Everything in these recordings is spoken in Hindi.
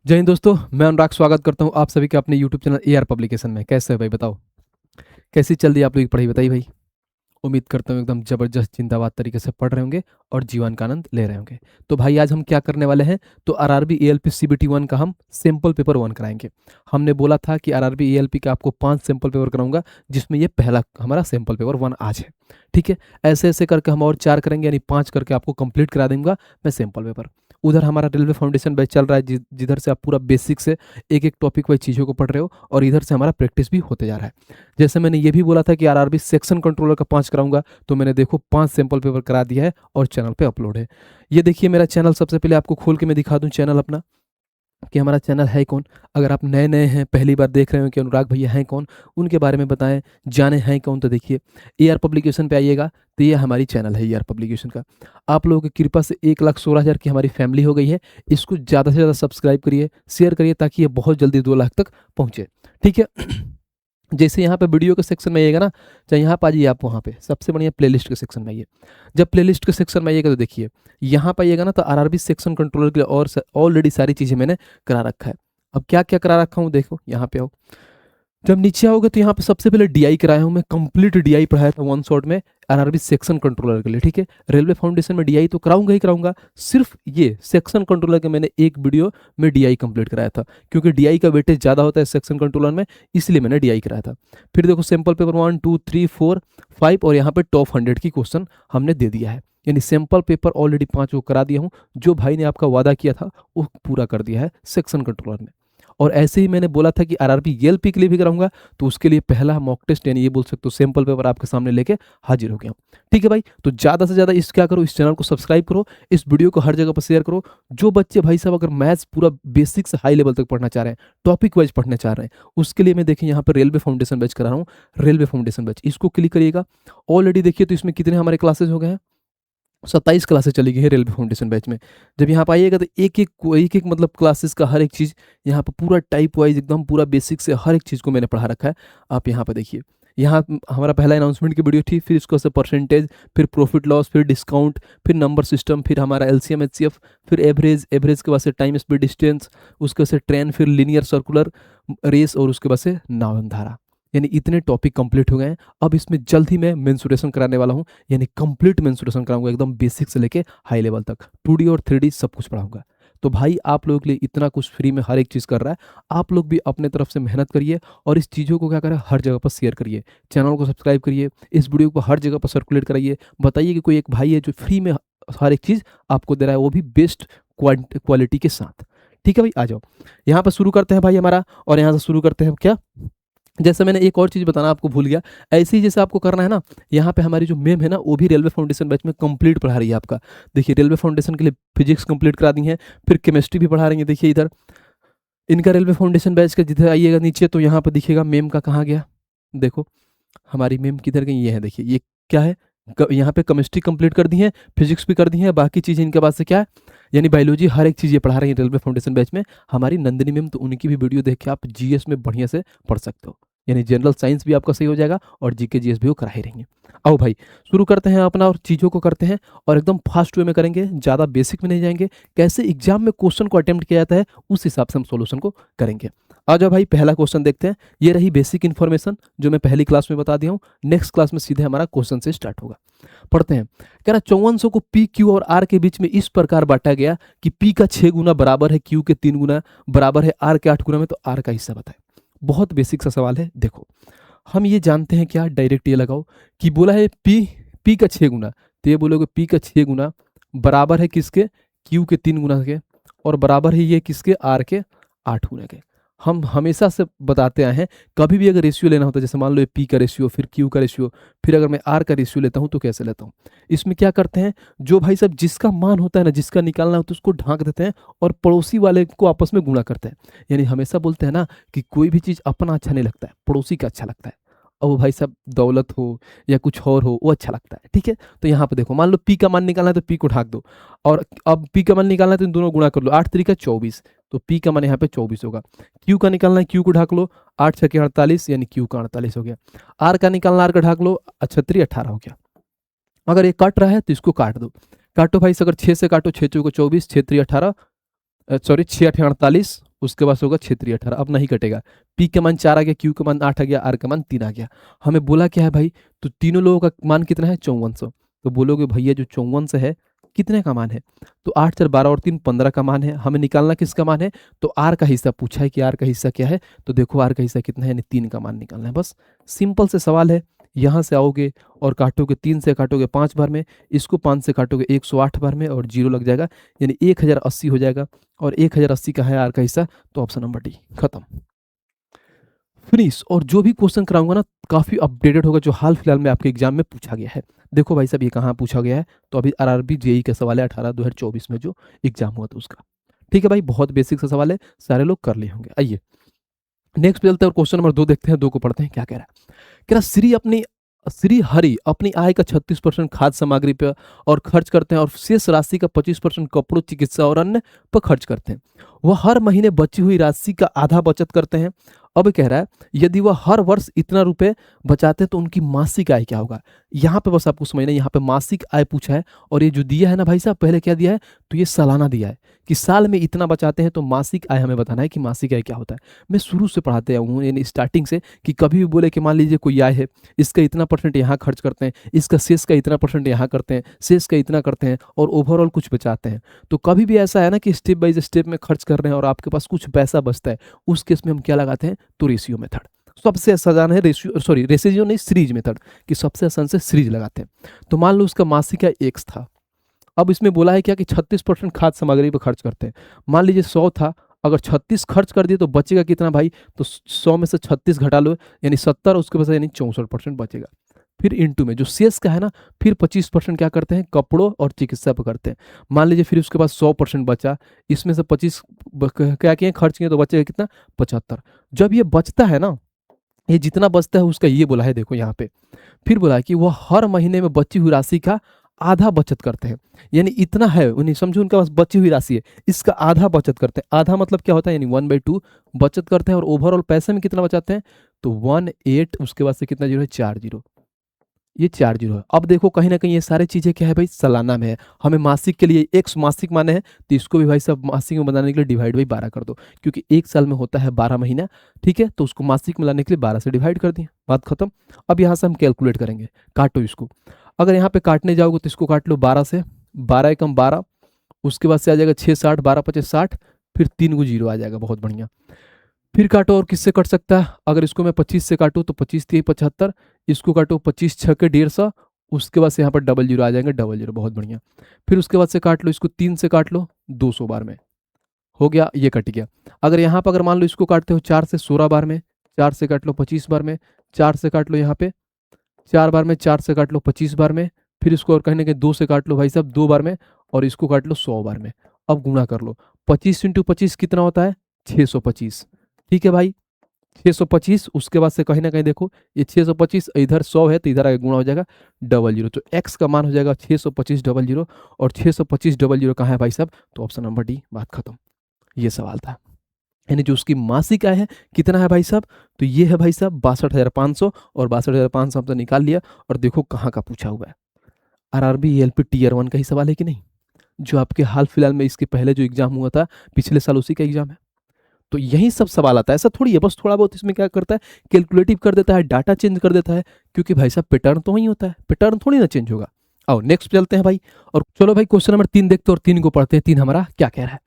जय हिंद दोस्तों, मैं अनुराग स्वागत करता हूं आप सभी का अपने यूट्यूब चैनल एआर पब्लिकेशन में। कैसे है भाई, बताओ कैसी चल रही है आप लोग की पढ़ाई? बताइए भाई। उम्मीद करता हूँ एकदम जबरदस्त जिंदाबाद तरीके से पढ़ रहे होंगे और जीवन का आनंद ले रहे होंगे। तो भाई आज हम क्या करने वाले हैं, तो आरआरबी एएलपी सीबीटी 1 का हम सैंपल पेपर 1 कराएंगे। हमने बोला था कि आरआरबी एएलपी का आपको 5 सैंपल पेपर कराऊंगा, जिसमें ये पहला हमारा सैंपल पेपर 1 आज है। ठीक है, ऐसे ऐसे करके हम और 4 करेंगे, यानी 5 करके आपको कंप्लीट करा दूंगा मैं सैंपल पेपर। उधर हमारा रेलवे फाउंडेशन बैच चल रहा है, जिधर से आप पूरा बेसिक से एक एक टॉपिक वाइज चीज़ों को पढ़ रहे हो, और इधर से हमारा प्रैक्टिस भी होते जा रहा है। जैसे मैंने ये भी बोला था कि आरआरबी सेक्शन कंट्रोलर का 5 कराऊंगा, तो मैंने देखो 5 सैंपल पेपर करा दिया है और चैनल पे अपलोड है। ये देखिए मेरा चैनल, सबसे पहले आपको खोल के मैं दिखा दूं चैनल अपना कि हमारा चैनल है कौन। अगर आप नए नए हैं, पहली बार देख रहे हो कि अनुराग भैया हैं कौन, उनके बारे में बताएं, जाने हैं कौन, तो देखिए एआर पब्लिकेशन पे आइएगा तो ये हमारी चैनल है एआर पब्लिकेशन का। आप लोगों की कृपा से 1,16,000 की हमारी फैमिली हो गई है। इसको ज़्यादा से ज़्यादा सब्सक्राइब करिए, शेयर करिए, ताकि ये बहुत जल्दी 2 लाख तक पहुँचे। ठीक है। जैसे यहाँ पे वीडियो के सेक्शन में आइएगा ना, चाहे यहाँ पर आ जाइए, आप वहाँ पे सबसे बढ़िया प्लेलिस्ट के सेक्शन में आइए। जब प्लेलिस्ट के सेक्शन में आइएगा तो देखिए यहाँ पर आइएगा ना, तो आरआरबी सेक्शन कंट्रोलर के लिए और ऑलरेडी सारी चीज़ें मैंने करा रखा है। अब क्या क्या करा रखा हूँ देखो, यहाँ पे आओ। जब नीचे आओगे तो यहाँ पे सबसे पहले डीआई कराया हूँ मैं, कंप्लीट डीआई पढ़ाया था 1 शॉट में आरआरबी सेक्शन कंट्रोलर के लिए। ठीक है, रेलवे फाउंडेशन में डीआई तो कराऊंगा ही कराऊंगा, सिर्फ ये सेक्शन कंट्रोलर के मैंने एक वीडियो में डीआई कंप्लीट कराया था, क्योंकि डीआई का वेटेज ज़्यादा होता है सेक्शन कंट्रोलर में, इसलिए मैंने डीआई कराया था। फिर देखो सैंपल पेपर 1, 2, 3, 4, 5 और यहाँ पे टॉप 100 की क्वेश्चन हमने दे दिया है। यानी सैंपल पेपर ऑलरेडी 5 वो करा दिया हूँ। जो भाई ने आपका वादा किया था वो पूरा कर दिया है सेक्शन कंट्रोलर में। और ऐसे ही मैंने बोला था कि आरआरबी एएलपी के लिए भी कराऊंगा, तो उसके लिए पहला मॉक टेस्ट, यानी ये बोल सकते हो सैंपल पेपर आपके सामने लेके हाजिर हो गया हूँ। ठीक है भाई, तो ज़्यादा से ज़्यादा इस क्या करो, इस चैनल को सब्सक्राइब करो, इस वीडियो को हर जगह पर शेयर करो। जो बच्चे भाई साहब अगर मैथ्स पूरा बेसिक से हाई लेवल तक पढ़ना चाह रहे हैं, टॉपिक वाइज पढ़ना चाह रहे हैं, उसके लिए मैं देखिए यहाँ पर रेलवे फाउंडेशन बैच करा रहा हूँ। रेलवे फाउंडेशन बैच, इसको क्लिक करिएगा। ऑलरेडी देखिए तो इसमें कितने हमारे क्लासेज हो गए हैं, 27 क्लासेस चली गई है रेलवे फाउंडेशन बैच में। जब यहाँ पर आइएगा तो एक एक मतलब क्लासेस का हर एक चीज़ यहाँ पर पूरा टाइप वाइज एकदम पूरा बेसिक से हर एक चीज़ को मैंने पढ़ा रखा है। आप यहाँ पर देखिए, यहाँ हमारा पहला अनाउंसमेंट की वीडियो थी, फिर इसको से परसेंटेज, फिर प्रॉफिट लॉस, फिर डिस्काउंट, फिर नंबर सिस्टम, फिर हमारा एलसीएम एचसीएफ, फिर एवरेज, एवरेज के बाद से टाइम स्पीड डिस्टेंस, उसके बाद से ट्रेन, फिर लीनियर सर्कुलर रेस, और उसके बाद से नावन धारा। यानी इतने टॉपिक कंप्लीट हो गए हैं। अब इसमें जल्द ही मैं मेंसुरेशन कराने वाला हूँ, यानी कंप्लीट मेंसुरेशन कराऊंगा, एकदम बेसिक से लेके हाई लेवल तक, 2D और 3D सब कुछ पढ़ाऊंगा। तो भाई आप लोगों के लिए इतना कुछ फ्री में हर एक चीज़ कर रहा है, आप लोग भी अपने तरफ से मेहनत करिए और इस चीज़ों को क्या करें, हर जगह पर शेयर करिए, चैनल को सब्सक्राइब करिए, इस वीडियो को हर जगह पर सर्कुलेट कराइए। बताइए कि कोई एक भाई है जो फ्री में हर एक चीज़ आपको दे रहा है, वो भी बेस्ट क्वालिटी के साथ। ठीक है भाई, आ जाओ यहाँ पर शुरू करते हैं भाई हमारा, और यहाँ से शुरू करते हैं क्या। जैसे मैंने एक और चीज़ बताना आपको भूल गया, ऐसे ही जैसे आपको करना है ना, यहाँ पे हमारी जो मैम है ना, वो भी रेलवे फाउंडेशन बैच में कंप्लीट पढ़ा रही है आपका। देखिए रेलवे फाउंडेशन के लिए फिजिक्स कंप्लीट करा दी है, फिर केमिस्ट्री भी पढ़ा रही है। देखिए इधर इनका रेलवे फाउंडेशन बैच का जिधर आइएगा नीचे, तो यहाँ पर दिखेगा मैम का कहाँ गया, देखो हमारी मैम किधर गई, ये है देखिए, ये क्या है, यहाँ पे केमिस्ट्री कंप्लीट कर दी है, फिजिक्स भी कर दी है, बाकी चीज़ें इनके पास से क्या है, यानी बायोलॉजी हर एक चीज़ ये पढ़ा रही है रेलवे फाउंडेशन बैच में हमारी नंदिनी मैम। तो उनकी भी वीडियो देख के आप जीएस में बढ़िया से पढ़ सकते हो, यानी जनरल साइंस भी आपका सही हो जाएगा और जीके जीएस भी वो करा ही रहेंगे। आओ भाई शुरू करते हैं अपना, और चीज़ों को करते हैं और एकदम फास्ट वे में करेंगे, ज़्यादा बेसिक में नहीं जाएंगे, कैसे एग्जाम में क्वेश्चन को अटेम्प्ट किया जाता है उस हिसाब से हम सोल्यूशन को करेंगे। आ जाओ भाई, पहला क्वेश्चन देखते हैं। ये रही बेसिक इन्फॉर्मेशन जो मैं पहली क्लास में बता दिया हूँ। नेक्स्ट क्लास में सीधे हमारा क्वेश्चन से स्टार्ट होगा। पढ़ते हैं। कह रहा 5400 को पी क्यू और आर के बीच में इस प्रकार बांटा गया कि पी का 6 गुना बराबर है क्यू के 3 गुना बराबर है आर के 8 गुना में, तो आर का हिस्सा बताए। बहुत बेसिक सा सवाल है। देखो हम ये जानते हैं क्या, डायरेक्ट ये लगाओ कि बोला है पी का 6 गुना, तो ये बोलोगे पी का 6 गुना बराबर है किसके, क्यू के 3 गुना के, और बराबर है ये किसके, आर के 8 गुना के। हम हमेशा से बताते आए हैं, कभी भी अगर रेशियो लेना होता है, जैसे मान लो पी का रेशियो, फिर क्यू का रेशियो, फिर अगर मैं आर का रेशियो लेता हूं तो कैसे लेता हूं, इसमें क्या करते हैं, जो भाई साहब जिसका मान होता है ना, जिसका निकालना होता है उसको ढांक देते हैं और पड़ोसी वाले को आपस में गुणा करते हैं। यानी हमेशा बोलते हैं ना कि कोई भी चीज़ अपना अच्छा नहीं लगता है, पड़ोसी का अच्छा लगता है। और वो भाई साहब दौलत हो या कुछ और हो, वो अच्छा लगता है। ठीक है, तो यहाँ पे देखो, मान लो पी का मान निकालना है तो पी को ढाक दो, और अब पी का मान निकालना है तो इन दोनों गुणा कर लो, 8 3 का 24, तो पी का मान यहाँ पे 24 होगा। क्यू का निकालना है, क्यू को ढाक लो, 8 6 के 48, यानी क्यू का 48 हो गया। आर का निकालना, आर का ढाक लो, 36 18 हो गया। अगर ये कट रहा है तो इसको काट दो, काटो भाई, अगर 6 से काटो, 6 चौको 24, 6 3 18, सॉरी 6 8 48, उसके बाद से होगा क्षेत्रीय 18, अब नहीं कटेगा। पी का मान 4 आ गया, क्यू का मान 8 आ गया, आर का मान 3 आ गया। हमें बोला क्या है भाई, तो तीनों लोगों का मान कितना है 5400। तो बोलोगे भैया जो 5400 है कितने का मान है, तो 8 4 12 और 3 15 का मान है। हमें निकालना किसका मान है, तो आर का हिस्सा पूछा है कि आर का हिस्सा क्या है, तो देखो आर का हिस्सा कितना है, यानी 3 का मान निकालना है। बस सिंपल से सवाल है। यहाँ से आओगे और काटोगे, 3 से काटोगे 5 बार में, इसको 5 से काटोगे 108 बार में और जीरो लग जाएगा, यानी 1080 हो जाएगा। और 1080 का है आर का हिस्सा, तो ऑप्शन नंबर डी खत्म, फिनिश। और जो भी क्वेश्चन कराऊंगा ना काफी अपडेटेड होगा, जो हाल फिलहाल में आपके एग्जाम में पूछा गया है। देखो भाई साहब ये कहाँ पूछा गया है, तो अभी आरआरबी जेई का सवाल है 18/2024 में जो एग्जाम हुआ था उसका। ठीक है भाई, बहुत बेसिक सा सवाल है, सारे लोग कर लिए होंगे। आइए नेक्स्ट पे चलते हैं और क्वेश्चन नंबर 2 देखते हैं। 2 को पढ़ते हैं, क्या कह रहा है। कह रहा श्री हरि अपनी आय का 36% खाद्य सामग्री पर और खर्च करते हैं और शेष राशि का 25% कपड़ों, चिकित्सा और अन्य पर खर्च करते हैं। वह हर महीने बची हुई राशि का आधा बचत करते हैं। अब कह रहा है यदि वह हर वर्ष इतना रुपए बचाते हैं तो उनकी मासिक आय क्या होगा। यहाँ पे बस आपको समझना है, यहाँ पे मासिक आय पूछा है और ये जो दिया है ना भाई साहब, पहले क्या दिया है, तो ये सालाना दिया है कि साल में इतना बचाते हैं, तो मासिक आय हमें बताना है कि मासिक आय क्या होता है। मैं शुरू से पढ़ाते आया हूँ, यानी स्टार्टिंग से, कि कभी भी बोले कि मान लीजिए कोई आय है, इसका इतना % यहाँ खर्च करते हैं, इसका शेष का इतना % यहाँ करते हैं, शेष का इतना करते हैं और ओवरऑल कुछ बचाते हैं। तो कभी भी ऐसा है ना कि स्टेप बाय स्टेप में खर्च कर रहे हैं और आपके पास कुछ पैसा बचता है, उस केस में हम क्या लगाते हैं, तो रेशियो मेथड सबसे आसान है। रेशियो नहीं, सीरीज मेथड, कि सबसे आसान से सीरीज लगाते हैं। तो मान लो उसका मासिक आय x था। अब इसमें बोला है क्या कि 36% खाद्य सामग्री पर खर्च करते हैं। मान लीजिए 100 था, अगर 36 खर्च कर दिए तो बचेगा कितना भाई, तो 100 में से 36 घटा लो, यानी 70, उसके बाद यानी 64% बचेगा। फिर इंटू में जो शेष का है ना, फिर 25% क्या करते हैं, कपड़ों और चिकित्सा पर करते हैं। मान लीजिए फिर उसके पास 100% बचा, इसमें से 25 क्या किए खर्च किए, तो बचेगा कितना, 75। जब ये बचता है ना, ये जितना बचता है उसका ये बोला है, देखो यहाँ पे फिर बोला है कि वह हर महीने में बची हुई राशि का आधा बचत करते हैं। यानी इतना है, उन्हें समझो उनके पास बची हुई राशि है, इसका आधा बचत करते हैं। आधा मतलब क्या होता है, यानी 1/2 बचत करते हैं। और ओवरऑल पैसे में कितना बचाते हैं, तो 18, उसके बाद से कितना जीरो है, 4 जीरो, ये 4 जीरो है। अब देखो कहीं ना कहीं ये सारी चीजें क्या है भाई, सालाना में है। हमें मासिक के लिए x मासिक माने हैं, तो इसको भी भाई सब मासिक में बनाने के लिए डिवाइड बाई 12 कर दो, क्योंकि एक साल में होता है 12 महीना। ठीक है, तो उसको मासिक में लाने के लिए 12 से डिवाइड कर दिए, बात खत्म। अब यहाँ से हम कैलकुलेट करेंगे, काटो इसको। अगर यहाँ पे काटने जाओगे तो इसको काट लो 12 से, 12 एकम 12, उसके बाद से आ जाएगा 6 60, 12 5 60, फिर 3 को जीरो आ जाएगा, बहुत बढ़िया। फिर काटो, और किससे कट सकता है, अगर इसको मैं 25 से काटूं तो 25 3 75, इसको काटो 25 6 के 150, उसके बाद से यहाँ पर डबल जीरो आ जाएंगे, डबल जीरो, बहुत बढ़िया। फिर उसके बाद से काट लो, इसको 3 से काट लो 200 बार में, हो गया, ये कट गया। अगर यहाँ पर अगर मान लो इसको काटते हो 4 से 16 बार में, 4 से काट लो 25 बार में, 4 से काट लो यहाँ पे 4 बार में, 4 से काट लो 25 बार में, फिर इसको और कहीं ना कहीं 2 से काट लो भाई साहब 2 बार में, और इसको काट लो 100 बार में। अब गुणा कर लो, 25 × 25 कितना होता है, 625। ठीक है भाई, 625, उसके बाद से कहीं ना कहीं देखो ये 625, इधर 100 है तो इधर आगे गुणा हो जाएगा डबल जीरो, तो x का मान हो जाएगा 625 डबल जीरो। और 625 डबल जीरो कहाँ है भाई साहब, तो ऑप्शन नंबर डी, बात खत्म। ये सवाल था, यानी जो उसकी मासिक आय है कितना है भाई साहब, तो ये है भाई साहब 62,500, और 62,500 हमसे निकाल लिया। और देखो कहाँ का पूछा हुआ है, आरआरबी एलपी टीयर 1 का ही सवाल है कि नहीं, जो आपके हाल फिलहाल में इसके पहले जो एग्जाम हुआ था पिछले साल, उसी का एग्जाम है। तो यही सब सवाल आता है, ऐसा थोड़ी है बस थोड़ा बहुत इसमें क्या करता है, कैलकुलेटिव कर देता है, डाटा चेंज कर देता है, क्योंकि भाई साहब पैटर्न तो वही होता है, पैटर्न थोड़ी ना चेंज होगा। आओ नेक्स्ट चलते हैं भाई, और चलो भाई क्वेश्चन नंबर 3 देखते हैं, और 3 को पढ़ते हैं। 3 हमारा क्या कह रहा है,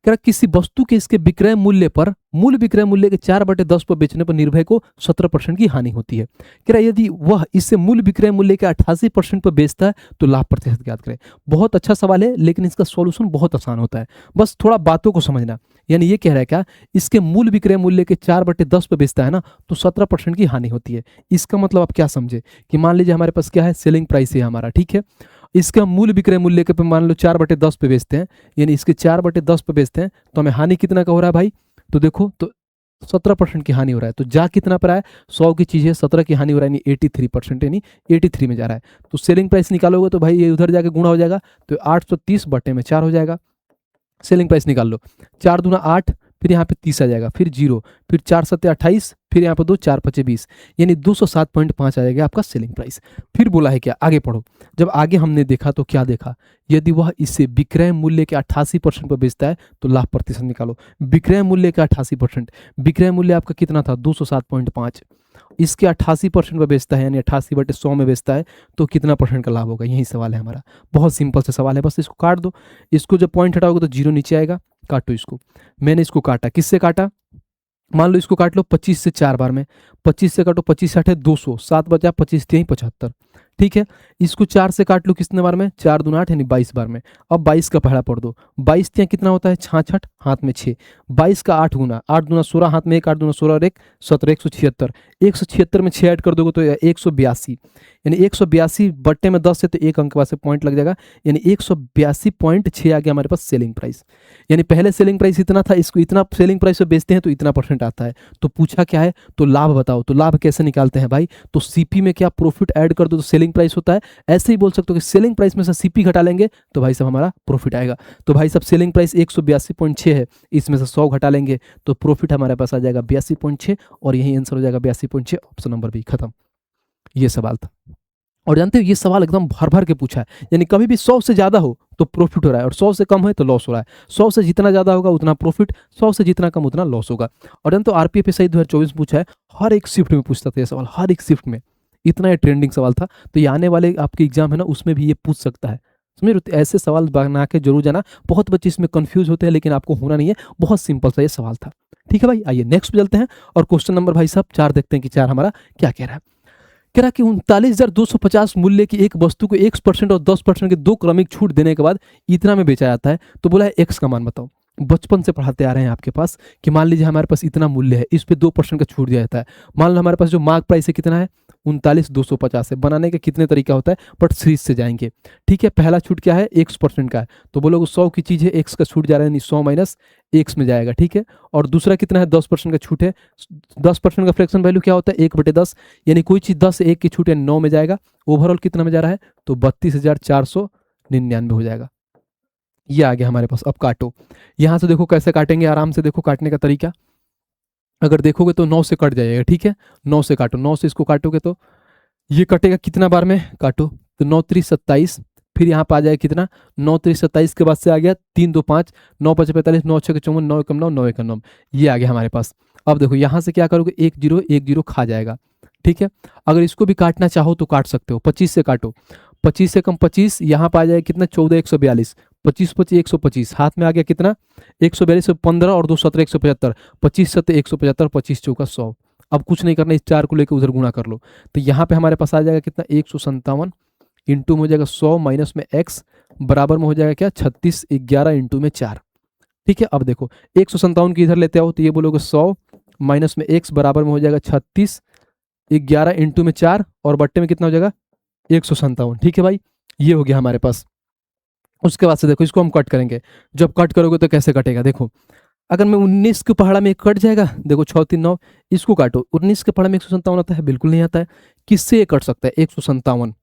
कह रहा किसी वस्तु के इसके विक्रय मूल्य पर, मूल विक्रय मूल्य के 4/10 पर बेचने पर निर्भय को 17% की हानि होती है। कह रहा यदि वह इसे मूल विक्रय मूल्य के 88% पर बेचता है तो लाभ प्रतिशत ज्ञात करें। बहुत अच्छा सवाल है, लेकिन इसका सॉल्यूशन बहुत आसान होता है, बस थोड़ा बातों को समझना। यानी ये कह रहा है क्या, इसके मूल विक्रय मूल्य के 4/10 पर बेचता है ना, तो 17% की हानि होती है। इसका मतलब आप क्या समझे, कि मान लीजिए हमारे पास क्या है, सेलिंग प्राइस है हमारा, ठीक है, इसका मूल विक्रय मूल्य के पे मान लो 4/10 पे बेचते हैं, यानी इसके 4/10 पे बेचते हैं, तो हमें हानि कितना का हो रहा है भाई, तो देखो तो 17% की हानि हो रहा है। तो जा कितना पर आया, 100 की चीज है, 17 की हानि हो रहा है, यानी 83%, यानी 83 में जा रहा है। तो सेलिंग प्राइस निकालोगे तो भाई ये उधर जाके गुणा हो जाएगा, तो 830/4 हो जाएगा। सेलिंग प्राइस निकाल लो, 4 दूना 8, फिर यहाँ पे 30 आ जाएगा, फिर 0, फिर 4 सत्ते 28, फिर यहाँ पे 2, 4 पचे 20, यानी 207.5 आ जाएगा आपका सेलिंग प्राइस। फिर बोला है क्या, आगे पढ़ो। जब आगे हमने देखा तो क्या देखा, यदि वह इसे विक्रय मूल्य के 88% पर बेचता है तो लाभ प्रतिशत निकालो। विक्रय मूल्य का 88%, विक्रय मूल्य आपका कितना था 207.5, इसके 88% पर बेचता है यानी 88/100 में बेचता है तो कितना परसेंट का लाभ होगा, यही सवाल है हमारा। बहुत सिंपल सा सवाल है, बस इसको काट दो। इसको जब पॉइंट हटाओगे तो 0 नीचे आएगा, काटो इसको। मैंने इसको काटा, किससे काटा, मान लो इसको काट लो 25 से 4 बार में, 25 से काटो 25 से 8 है 200, 7 बचा 25 3 75, ठीक है। इसको 4 से काट लो कितने बार में, 4 दूना 8 यानी 22 बार में। अब 22 का पहला पढ़ दो, 22 ત્યાં कितना होता है 66, हाथ में 6, 22 का 8 गुना, 8 दूना 16, हाथ में 1, 8 दूना 16 और 1 17, 176, 176 में 6 ऐड कर दोगे तो 182, यानी 182 बट्टे में 10 है तो एक अंक के बाद से पॉइंट लग जाएगा, यानी 182.6 आ गया हमारे पास सेलिंग प्राइस। यानी पहले सेलिंग प्राइस इतना था, इसको इतना सेलिंग प्राइस पे बेचते हैं तो इतना परसेंट आता है। तो पूछा क्या है, तो लाभ बताओ, तो लाभ कैसे निकालते हैं भाई, तो सीपी में क्या प्रॉफिट ऐड कर दो तो सेलिंग प्राइस होता है। ऐसे ही बोल सकते हो कि सेलिंग प्राइस में से सीपी घटा लेंगे तो भाई साहब हमारा प्रॉफिट आएगा। तो भाई साहब सेलिंग प्राइस 182.6 है, इसमें से 100 घटा लेंगे तो प्रॉफिट हमारे पास आ जाएगा 82.6 और यही आंसर हो जाएगा 82.6, ऑप्शन नंबर बी, खत्म। ये सवाल था। और जानते हो ये सवाल एकदम भर भर के पूछा है, यानी कभी भी 100 से ज़्यादा हो तो प्रॉफिट हो रहा है और 100 से कम है तो लॉस हो रहा है। 100 से जितना ज़्यादा होगा उतना प्रॉफिट, 100 से जितना कम उतना लॉस होगा। और जानते हो आरपीएफ एसआई 2024 पूछा है, हर एक शिफ्ट में पूछता था ये सवाल, हर एक शिफ्ट में, इतना ये ट्रेंडिंग सवाल था। तो ये आने वाले आपके एग्जाम है ना उसमें भी ये पूछ सकता है, समझ रहे हो? ऐसे सवाल बना के जरूर जाना। बहुत बच्चे इसमें कंफ्यूज होते हैं लेकिन आपको होना नहीं है, बहुत सिंपल सा ये सवाल था। ठीक है भाई, आइए नेक्स्ट पे चलते हैं और क्वेश्चन नंबर भाई साहब 4 देखते हैं कि 4 हमारा क्या कह रहा है। कह रहा कि 39,250 मूल्य की एक वस्तु को 1% और 10% के 2 क्रमिक छूट देने के बाद इतना में बेचा जाता है, तो बोला है एक्स का मान बताओ। बचपन से पढ़ाते आ रहे हैं आपके पास कि मान लीजिए हमारे पास इतना मूल्य है, इस पे 2% का छूट दिया जाता है। मान लो हमारे पास जो मार्क प्राइस है कितना है 39,250 है। बनाने के कितने तरीका होता है, बट सीरीज से जाएंगे। ठीक है, पहला छूट क्या है, x% का है, तो बोलोगे 100 की चीज है, x का छूट जा रहा है, यानी 100 माइनस x में जाएगा। ठीक है, और दूसरा कितना है 10% का छूट है। 10% का फ्रैक्शन वैल्यू क्या होता है 1/10, यानी कोई चीज 10 से 1 की छूट है 9 में जाएगा। ओवरऑल कितना में जा रहा है, तो 32,499 हो जाएगा। ये आ गया हमारे पास। अब काटो, यहां से देखो कैसे काटेंगे, आराम से देखो काटने का तरीका। अगर देखोगे तो 9 से कट जाएगा। ठीक है, 9 से काटो, 9 से इसको काटोगे तो ये कटेगा कितना बार में, काटो तो 9 3 27, फिर यहाँ पे आ जाएगा कितना 9 3 27 के बाद से आ गया 3 2 5, 9 5 45, 9 6 54, 9 1 9, 9 1 9, ये आ गया हमारे पास। अब देखो यहाँ से क्या करोगे, 1 0 1 0 खा जाएगा। ठीक है, अगर इसको भी काटना चाहो तो काट सकते हो। 25 से काटो, 25 से कम 25, यहाँ पे आ जाएगा कितना 14 142, 25 25 125, हाथ में आ गया कितना 142, 15 और 2 17 175, 25 7 175, 25 चौका 100। अब कुछ नहीं करना, इस 4 को लेकर उधर गुणा कर लो, तो यहाँ पे हमारे पास आ जाएगा कितना 157 इंटू में हो जाएगा 100 माइनस में x बराबर में हो जाएगा क्या 36 11 इंटू में 4। ठीक है, अब देखो 157 की इधर लेते आओ तो ये बोलोगे 100 माइनस में x बराबर में हो जाएगा 36 11 इंटू में 4 और बट्टे में कितना हो जाएगा 157। ठीक है भाई, ये हो गया हमारे पास। उसके बाद से देखो इसको हम कट करेंगे, जब कट करोगे तो कैसे कटेगा देखो। अगर मैं 19 के पहाड़ा में कट जाएगा, देखो 6 3 9, इसको काटो, 19 के पहाड़ा में 157 आता है, बिल्कुल नहीं आता है। किससे ये कट सकता है 157,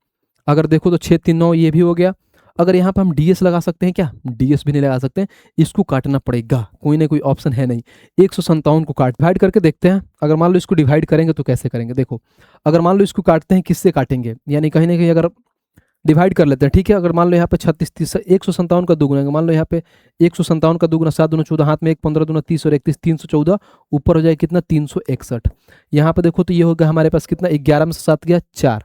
अगर देखो तो 6 3 9 ये भी हो गया। अगर यहाँ पे हम डीएस लगा सकते हैं क्या, डीएस भी नहीं लगा सकते हैं, इसको काटना पड़ेगा, कोई ना कोई ऑप्शन है नहीं। 157 को काट डिवाइड करके देखते हैं। अगर मान लो इसको डिवाइड करेंगे तो कैसे करेंगे देखो, अगर मान लो इसको काटते हैं किससे काटेंगे, यानी कहीं ना कहीं अगर डिवाइड कर लेते हैं। ठीक है, अगर मान लो यहाँ पे 36 30, 157 का दुगुना, मान लो यहाँ पे 157 का दुगुना 7 दूना 14, हाथ में 1 15 दूना 30 और 31 314, ऊपर हो जाए कितना 361। यहाँ पे देखो तो ये होगा हमारे पास कितना 11 में से 7 गया 4,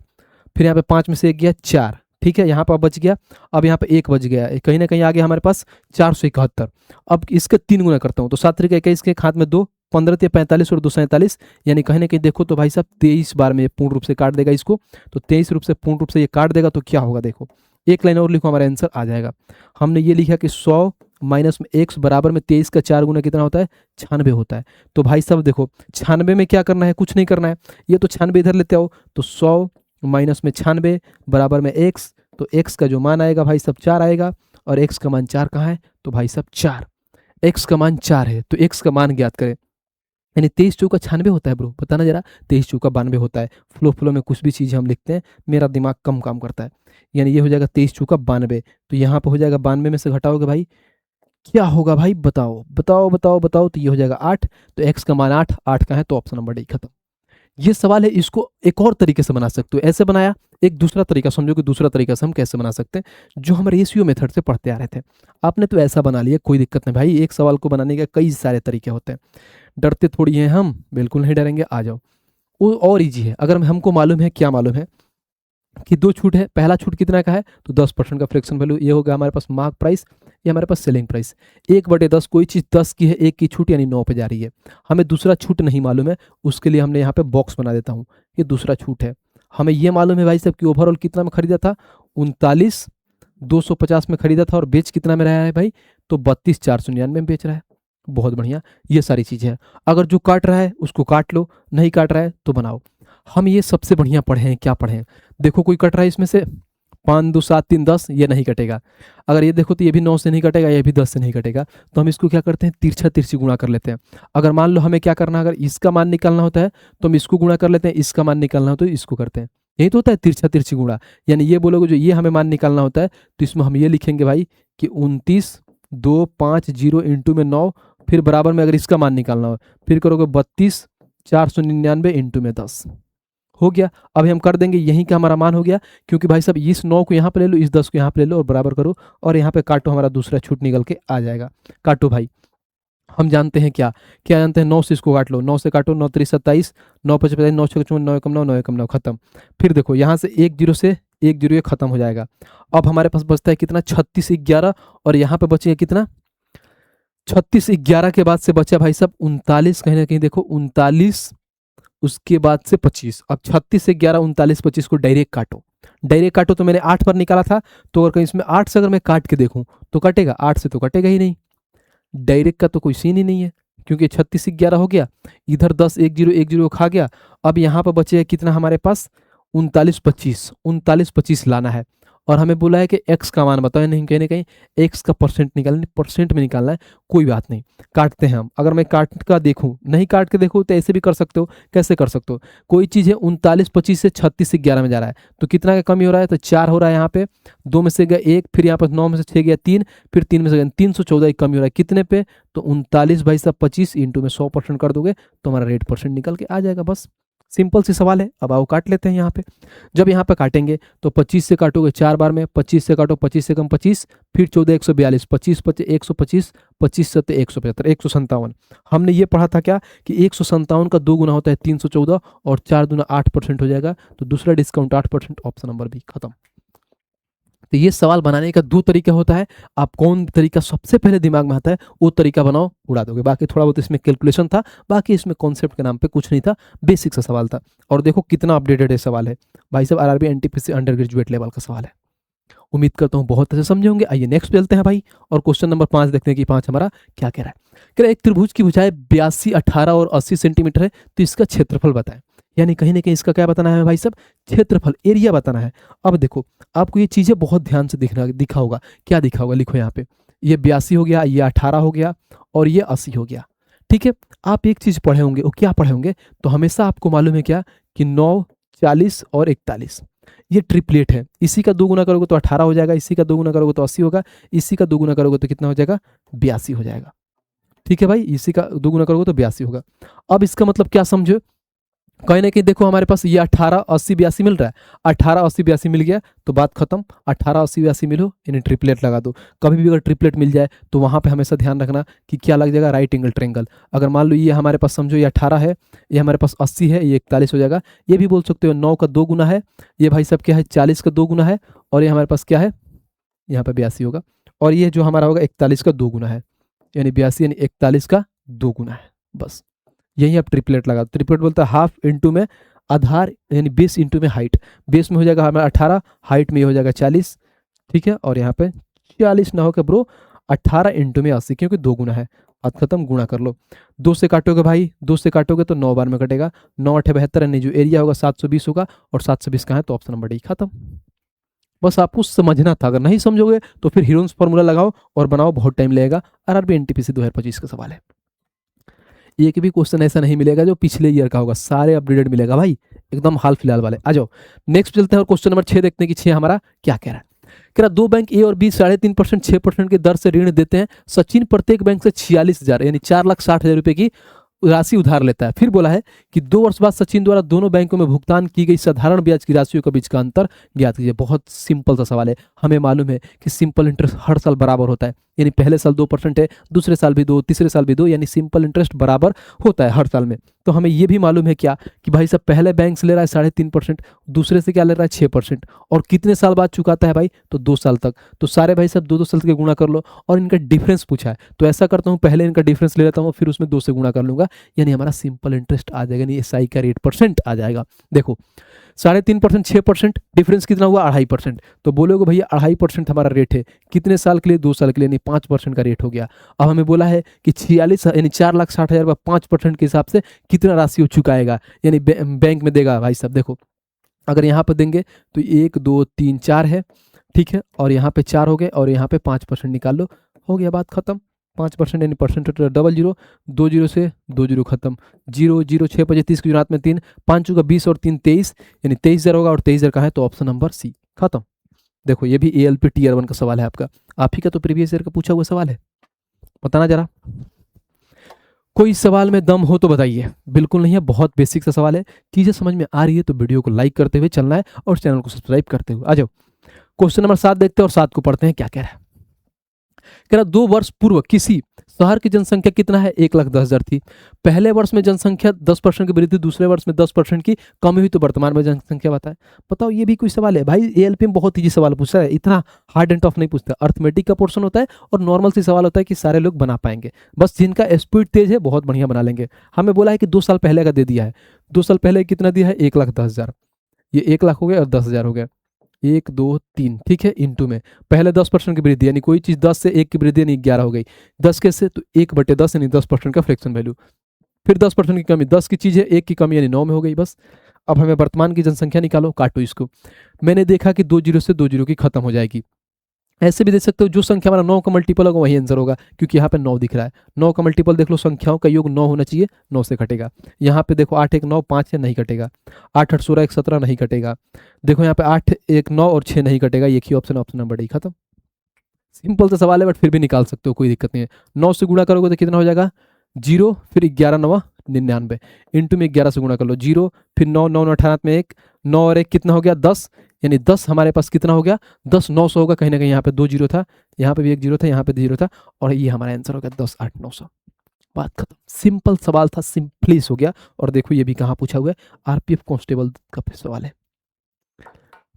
फिर यहाँ पे 5 में से 1 गया 4। ठीक है, यहाँ पर बच गया, अब यहाँ पे 1 बच गया, कहीं ना कहीं आ गया हमारे पास 471। अब इसके 3 गुना करता हूँ तो 7 3 21 के हाथ में 2, 15 3 45 और 2 47, यानी कहीं ना कहीं देखो तो भाई साहब 23 बार में पूर्ण रूप से काट देगा इसको। तो 23 रूप से पूर्ण रूप से ये काट देगा तो क्या होगा देखो, एक लाइन और लिखो, हमारा आंसर आ जाएगा। हमने ये लिखा कि 100 माइनस में x बराबर में 23 का 4 गुना कितना होता है 96 होता है। तो भाई साहब देखो 96 में क्या करना है, कुछ नहीं करना है, ये तो 96 इधर लेते आओ, तो 100 माइनस में 96 बराबर में x, तो x का जो मान आएगा भाई साहब 4 आएगा, और x का मान 4 कहाँ है, तो भाई साहब 4, x का मान 4 है, तो x का मान ज्ञात करें। यानी 23 चौका 96 होता है ब्रो, बताना जरा, 23 चौका 92 होता है। फ्लो में कुछ भी चीज़ हम लिखते हैं मेरा दिमाग कम काम करता है, यानी ये हो जाएगा 23 चौका 92। तो यहाँ पर हो जाएगा 92 में से घटाओगे भाई क्या होगा भाई, बताओ बताओ बताओ बताओ। तो ये हो जाएगा 8, तो x का मान 8, 8 का है तो ऑप्शन नंबर डी खत्म। ये सवाल है, इसको एक और तरीके से बना सकते हो, ऐसे बनाया। एक दूसरा तरीका समझो कि दूसरा तरीका से हम कैसे बना सकते हैं, जो हम रेशियो मेथड से पढ़ते आ रहे थे। आपने तो ऐसा बना लिया, कोई दिक्कत नहीं भाई, एक सवाल को बनाने के कई सारे तरीके होते हैं। डरते थोड़ी हैं हम, बिल्कुल नहीं डरेंगे, आ जाओ। वो और इजी है। अगर हमको मालूम है, क्या मालूम है कि दो छूट है, पहला छूट कितना का है तो 10% का फ्रैक्शन वैल्यू, ये हो गया हमारे पास मार्क प्राइस, ये हमारे पास सेलिंग प्राइस। 1/10, कोई चीज़ 10 की है, एक की छूट यानी 9 पे जा रही है। हमें दूसरा छूट नहीं मालूम है, उसके लिए हमने यहाँ पे बॉक्स बना देता हूँ, ये दूसरा छूट है। हमें ये मालूम है भाई साहब कि ओवरऑल कितना में खरीदा था, 39,250 में खरीदा था, और बेच कितना में रहा है भाई, तो 32,499 में बेच रहा है। बहुत बढ़िया, ये सारी चीज़ें हैं। अगर जो काट रहा है उसको काट लो, नहीं काट रहा है तो बनाओ। हम ये सबसे बढ़िया पढ़े हैं, क्या पढ़े हैं, देखो कोई कट रहा है इसमें से, 5 2 7 3 10, ये नहीं कटेगा। अगर ये देखो तो ये भी 9 से नहीं कटेगा, ये भी 10 से नहीं कटेगा। तो हम इसको क्या करते हैं, तिरछा तिरछी गुणा कर लेते हैं। अगर मान लो हमें क्या करना है, अगर इसका मान निकालना होता है तो हम इसको गुणा कर लेते हैं, इसका मान निकालना होता है तो इसको करते हैं। यही तो होता है तिरछा तिरछी गुणा। यानी ये बोलोगे जो ये हमें मान निकालना होता है तो इसमें हम ये लिखेंगे भाई कि 29,250 इंटू में 9, फिर बराबर में अगर इसका मान निकालना हो फिर करोगे 32,499 इंटू में 10, हो गया। अब हम कर देंगे, यहीं का हमारा मान हो गया, क्योंकि भाई साहब इस 9 को यहाँ पे ले लो, इस 10 को यहाँ पे ले लो और बराबर करो, और यहाँ पे काटो, हमारा दूसरा छूट निकल के आ जाएगा। काटो भाई, हम जानते हैं क्या क्या जानते हैं, 9 से इसको काट लो, 9 से काटो, 9 3 27, 9 5 25, 9 6 54, 9 एकम 9, 9 एकम 9, खत्म। फिर देखो यहाँ से एक जीरो से एक जीरो ये खत्म हो जाएगा। अब हमारे पास बचता है कितना, 36 11, और यहाँ पे बचेगा कितना, 36 11 के बाद से बचा भाई साहब 39, कहीं ना कहीं देखो 39, उसके बाद से 25। अब 36 से 11 39 25 को डायरेक्ट काटो, डायरेक्ट काटो। तो मैंने 8 पर निकाला था, तो अगर कहीं इसमें 8 से अगर मैं काट के देखूं तो कटेगा, 8 से तो कटेगा ही नहीं, डायरेक्ट का तो कोई सीन ही नहीं है, क्योंकि 36 से 11 हो गया, इधर 10 एक जीरो खा गया। अब यहाँ पर बचे कितना हमारे पास, 39 25 लाना है, और हमें बोला है कि एक्स का मान बताओ, नहीं कहीं ना कहीं एक्स का परसेंट निकालना, परसेंट में निकालना है। कोई बात नहीं, काटते हैं हम। अगर मैं काट का देखूं, नहीं काट के देखूं तो ऐसे भी कर सकते हो। कैसे कर सकते हो, कोई चीज़ है 39 25 से 36 से 11 में जा रहा है, तो कितना का कमी हो रहा है, तो 4 हो रहा है यहाँ पे, 2 में से गया 1, फिर यहाँ पर 9 में से 6 गया 3, फिर 3 में से गया 314 की कमी हो रहा है, कितने पे, तो 39 भाई साहब 25 इंटू में 100% कर दोगे तो हमारा रेट परसेंट निकल के आ जाएगा। बस सिंपल सी सवाल है। अब आओ काट लेते हैं यहाँ पे। जब यहाँ पे काटेंगे तो 25 से काटोगे 4 बार में, 25 से काटो, 25 से कम 25, फिर 14 142, 25 25 125, 25 7 175, 157। हमने ये पढ़ा था क्या कि 157 का 2 गुना होता है 314, और 4 दूना 8% हो जाएगा, तो दूसरा डिस्काउंट 8%, ऑप्शन नंबर बी खत्म। तो ये सवाल बनाने का 2 तरीका होता है। आप कौन तरीका सबसे पहले दिमाग में आता है वो तरीका बनाओ, उड़ा दोगे। बाकी थोड़ा बहुत इसमें कैलकुलेशन था, बाकी इसमें कॉन्सेप्ट के नाम पे कुछ नहीं था, बेसिक सा सवाल था। और देखो कितना अपडेटेड है सवाल है भाई साहब, RRB NTPC under graduate level का सवाल है। उम्मीद करता हूँ बहुत अच्छे समझे होंगे। आइए नेक्स्ट चलते हैं भाई, और क्वेश्चन नंबर 5 देखते हैं कि 5 हमारा क्या कह रहा है। कह रहा है एक त्रिभुज की भुजाएं 82 18 और 80 सेंटीमीटर है, तो इसका क्षेत्रफल बताएं। यानी कहीं ना कहीं इसका क्या बताना है भाई साहब, क्षेत्रफल, एरिया बताना है। अब देखो आपको ये चीजें बहुत ध्यान से दिखा होगा, क्या दिखा होगा, लिखो यहाँ पे, ये 82 हो गया, ये 18 हो गया, और ये 80 हो गया। ठीक है, आप एक चीज पढ़े होंगे, वो क्या पढ़े होंगे, तो हमेशा आपको मालूम है क्या कि 9 40 और 41 ये ट्रिपलेट है। इसी का 2 गुना करोगे तो 18 हो जाएगा, इसी का 2 गुना करोगे तो 80 होगा, इसी का 2 गुना करोगे तो कितना हो जाएगा, 82 हो जाएगा। ठीक है भाई, इसी का 2 गुना करोगे तो 82 होगा। अब इसका मतलब क्या समझो, कहीं ना कहीं देखो हमारे पास ये 18 80 82 मिल रहा है, 18 80 82 मिल गया तो बात खत्म। 18 80 82 मिलो यानी ट्रिपलेट लगा दो। कभी भी अगर ट्रिपलेट मिल जाए तो वहां पे हमेशा ध्यान रखना कि क्या लग जाएगा, राइट एंगल ट्रायंगल। अगर मान लो ये हमारे पास समझो ये 18 है, ये हमारे पास 80 है, ये 41 हो जाएगा। ये भी बोल सकते हो 9 का 2 गुना है, ये भाई साहब क्या है 40 का 2 गुना है, और ये हमारे पास क्या है, यहाँ पे 82 होगा, और ये जो हमारा होगा 41 का 2 गुना है, यानी 82 यानी 41 का 2 गुना है। बस यही आप ट्रिपलेट लगा। ट्रिपलेट बोलता है हाफ इंटू में आधार, यानी बेस इंटू में हाइट। बेस में हो जाएगा हमारा 18, हाइट में हो जाएगा 40। ठीक है, और यहाँ पे 40 ना होकर ब्रो 18 इंटू में 80, क्योंकि 2 गुना है। बात खत्म, गुणा कर लो। 2 से काटोगे भाई, 2 से काटोगे तो 9 बार में कटेगा, 9 8 72, यानी जो एरिया होगा 720 होगा, और 720 का है तो ऑप्शन नंबर डी खत्म। बस आपको समझना था, अगर नहीं समझोगे तो फिर हीरोन्स फॉर्मूला लगाओ और बनाओ, बहुत टाइम लगेगा। आरआरबी एनटीपीसी 2025 का सवाल है। एक भी क्वेश्चन ऐसा नहीं मिलेगा जो पिछले ईयर का होगा, सारे अपडेटेड मिलेगा भाई, एकदम हाल फिलहाल वाले। आ जाओ नेक्स्ट चलते हैं और क्वेश्चन नंबर 6 देखते हैं कि 6 हमारा क्या कह रहा है। कह रहा 2 बैंक ए और बी 3.5%, 6% की दर से ऋण देते हैं। सचिन प्रत्येक बैंक से 46,000 यानी 4,60,000 रुपए की राशि उधार लेता है। फिर बोला है कि 2 वर्ष बाद सचिन द्वारा दोनों बैंकों में भुगतान की गई साधारण ब्याज की राशियों के बीच का अंतर ज्ञात कीजिए। बहुत सिंपल सा सवाल है। हमें मालूम है कि सिंपल इंटरेस्ट हर साल बराबर होता है, यानी पहले साल 2% है, दूसरे साल भी 2, तीसरे साल भी 2, यानी सिंपल इंटरेस्ट बराबर होता है हर साल में। तो हमें यह भी मालूम है क्या कि भाई साहब पहले बैंक से ले रहा है 3.5%, दूसरे से क्या ले रहा है 6%, और कितने साल बाद चुकाता है भाई, तो 2 साल तक। तो सारे भाई साहब 2-2 साल के गुणा कर लो, और इनका डिफरेंस पूछा है तो ऐसा करता हूँ पहले इनका डिफरेंस ले लेता हूँ, फिर उसमें 2 से गुणा कर लूंगा, यानी हमारा सिंपल इंटरेस्ट आ जाएगा, यानी एसआई का रेट % आ जाएगा। देखो 3.5%, 6%, डिफरेंस कितना हुआ 2.5%। तो बोलोगे भैया 2.5% हमारा रेट है, कितने साल के लिए, 2 साल के लिए, यानी 5% का रेट हो गया। अब हमें बोला है कि 46 यानी 4,60,000 रुपये 5% के हिसाब से कितना राशि वो चुकाएगा, यानी बैंक में देगा। भाई साहब देखो अगर यहाँ पर देंगे तो 1 2 3 4 है, ठीक है, और यहाँ पे 4 हो गए, और यहाँ पे 5% निकाल लो, हो गया बात खत्म। 5% यानी परसेंट 00, 2 0 से 2 0 खत्म, 0 0 6 5 30 की रात में 3, 5 चुका 20 और 3 23, यानी 23,000 होगा, और 23,000 का है तो ऑप्शन नंबर सी खत्म। देखो ये भी ALP Tier 1 का सवाल है आपका, आप ही का तो प्रीवियस ईयर का पूछा हुआ सवाल है, बताना जरा। कोई सवाल में दम हो तो बताइए। बिल्कुल नहीं है, बहुत बेसिक सा सवाल है। चीजें समझ में आ रही है तो वीडियो को लाइक करते हुए चलना है और चैनल को सब्सक्राइब करते हुए आ जाओ। क्वेश्चन नंबर 7 देखते हैं और 7 को पढ़ते हैं क्या कह रहा है। कह रहा 2 वर्ष पूर्व किसी शहर की जनसंख्या कितना है, 1,10,000 थी। पहले वर्ष में जनसंख्या 10% की वृद्धि, दूसरे वर्ष में 10% की कमी हुई, तो वर्तमान में जनसंख्या बताए। बताओ ये भी कोई सवाल है भाई, ALP में बहुत ईजी सवाल पूछा है, इतना हार्ड एंड टफ नहीं पूछता। अर्थमेटिक का पोर्शन होता है और नॉर्मल सी सवाल होता है कि सारे लोग बना पाएंगे, बस जिनका स्पीड तेज है बहुत बढ़िया बना लेंगे। हमें बोला है कि 2 साल पहले का दे दिया है, 2 साल पहले कितना दिया है, 1,10,000, ये 1 लाख हो गया और 10,000 हो गया, 1 2 3, ठीक है, इंटू में पहले 10% की वृद्धि, यानी कोई चीज 10 से 1 की वृद्धि यानी 11 हो गई, 10 कैसे, तो 1/10 यानी 10% का फ्रैक्शन वैल्यू, फिर 10% की कमी, 10 की चीज है, 1 की कमी यानी 9 में हो गई। बस अब हमें वर्तमान की जनसंख्या निकालो, काटो इसको। मैंने देखा कि 2 0 से 2 0 की खत्म हो जाएगी। ऐसे भी देख सकते हो, जो संख्या हमारा 9 का मल्टीपल होगा वही आंसर होगा, क्योंकि यहाँ पे 9 दिख रहा है। 9 का मल्टीपल देख लो, संख्याओं का योग 9 होना चाहिए, 9 से कटेगा। यहाँ पे देखो 8 1 9 5 है, नहीं कटेगा। 8 8 16 1 17 नहीं कटेगा। देखो यहाँ पे 8 1 9 और 6 नहीं कटेगा, एक ही ऑप्शन नंबर डी खत्म। सिंपल सा सवाल है बट फिर भी निकाल सकते हो, कोई दिक्कत नहीं है। 9 से गुणा करोगे तो कितना हो जाएगा, 0, फिर 11 9 99, इंटू में 11 से गुणा कर लो, 0 फिर 9 9 18 में 1, 9 और 1 कितना हो गया 10, यानी 10 हमारे पास कितना हो गया 10 900 होगा, कहीं ना कहीं यहाँ पे 2 0 था, यहाँ पे भी 1 0 था, यहाँ पे 0 था, और ये हमारा आंसर हो गया 10 8 900। बात खत्म, सिंपल सवाल था, सिंपलिस हो गया। और देखो ये भी कहाँ पूछा हुआ है, RPF कांस्टेबल का सवाल है।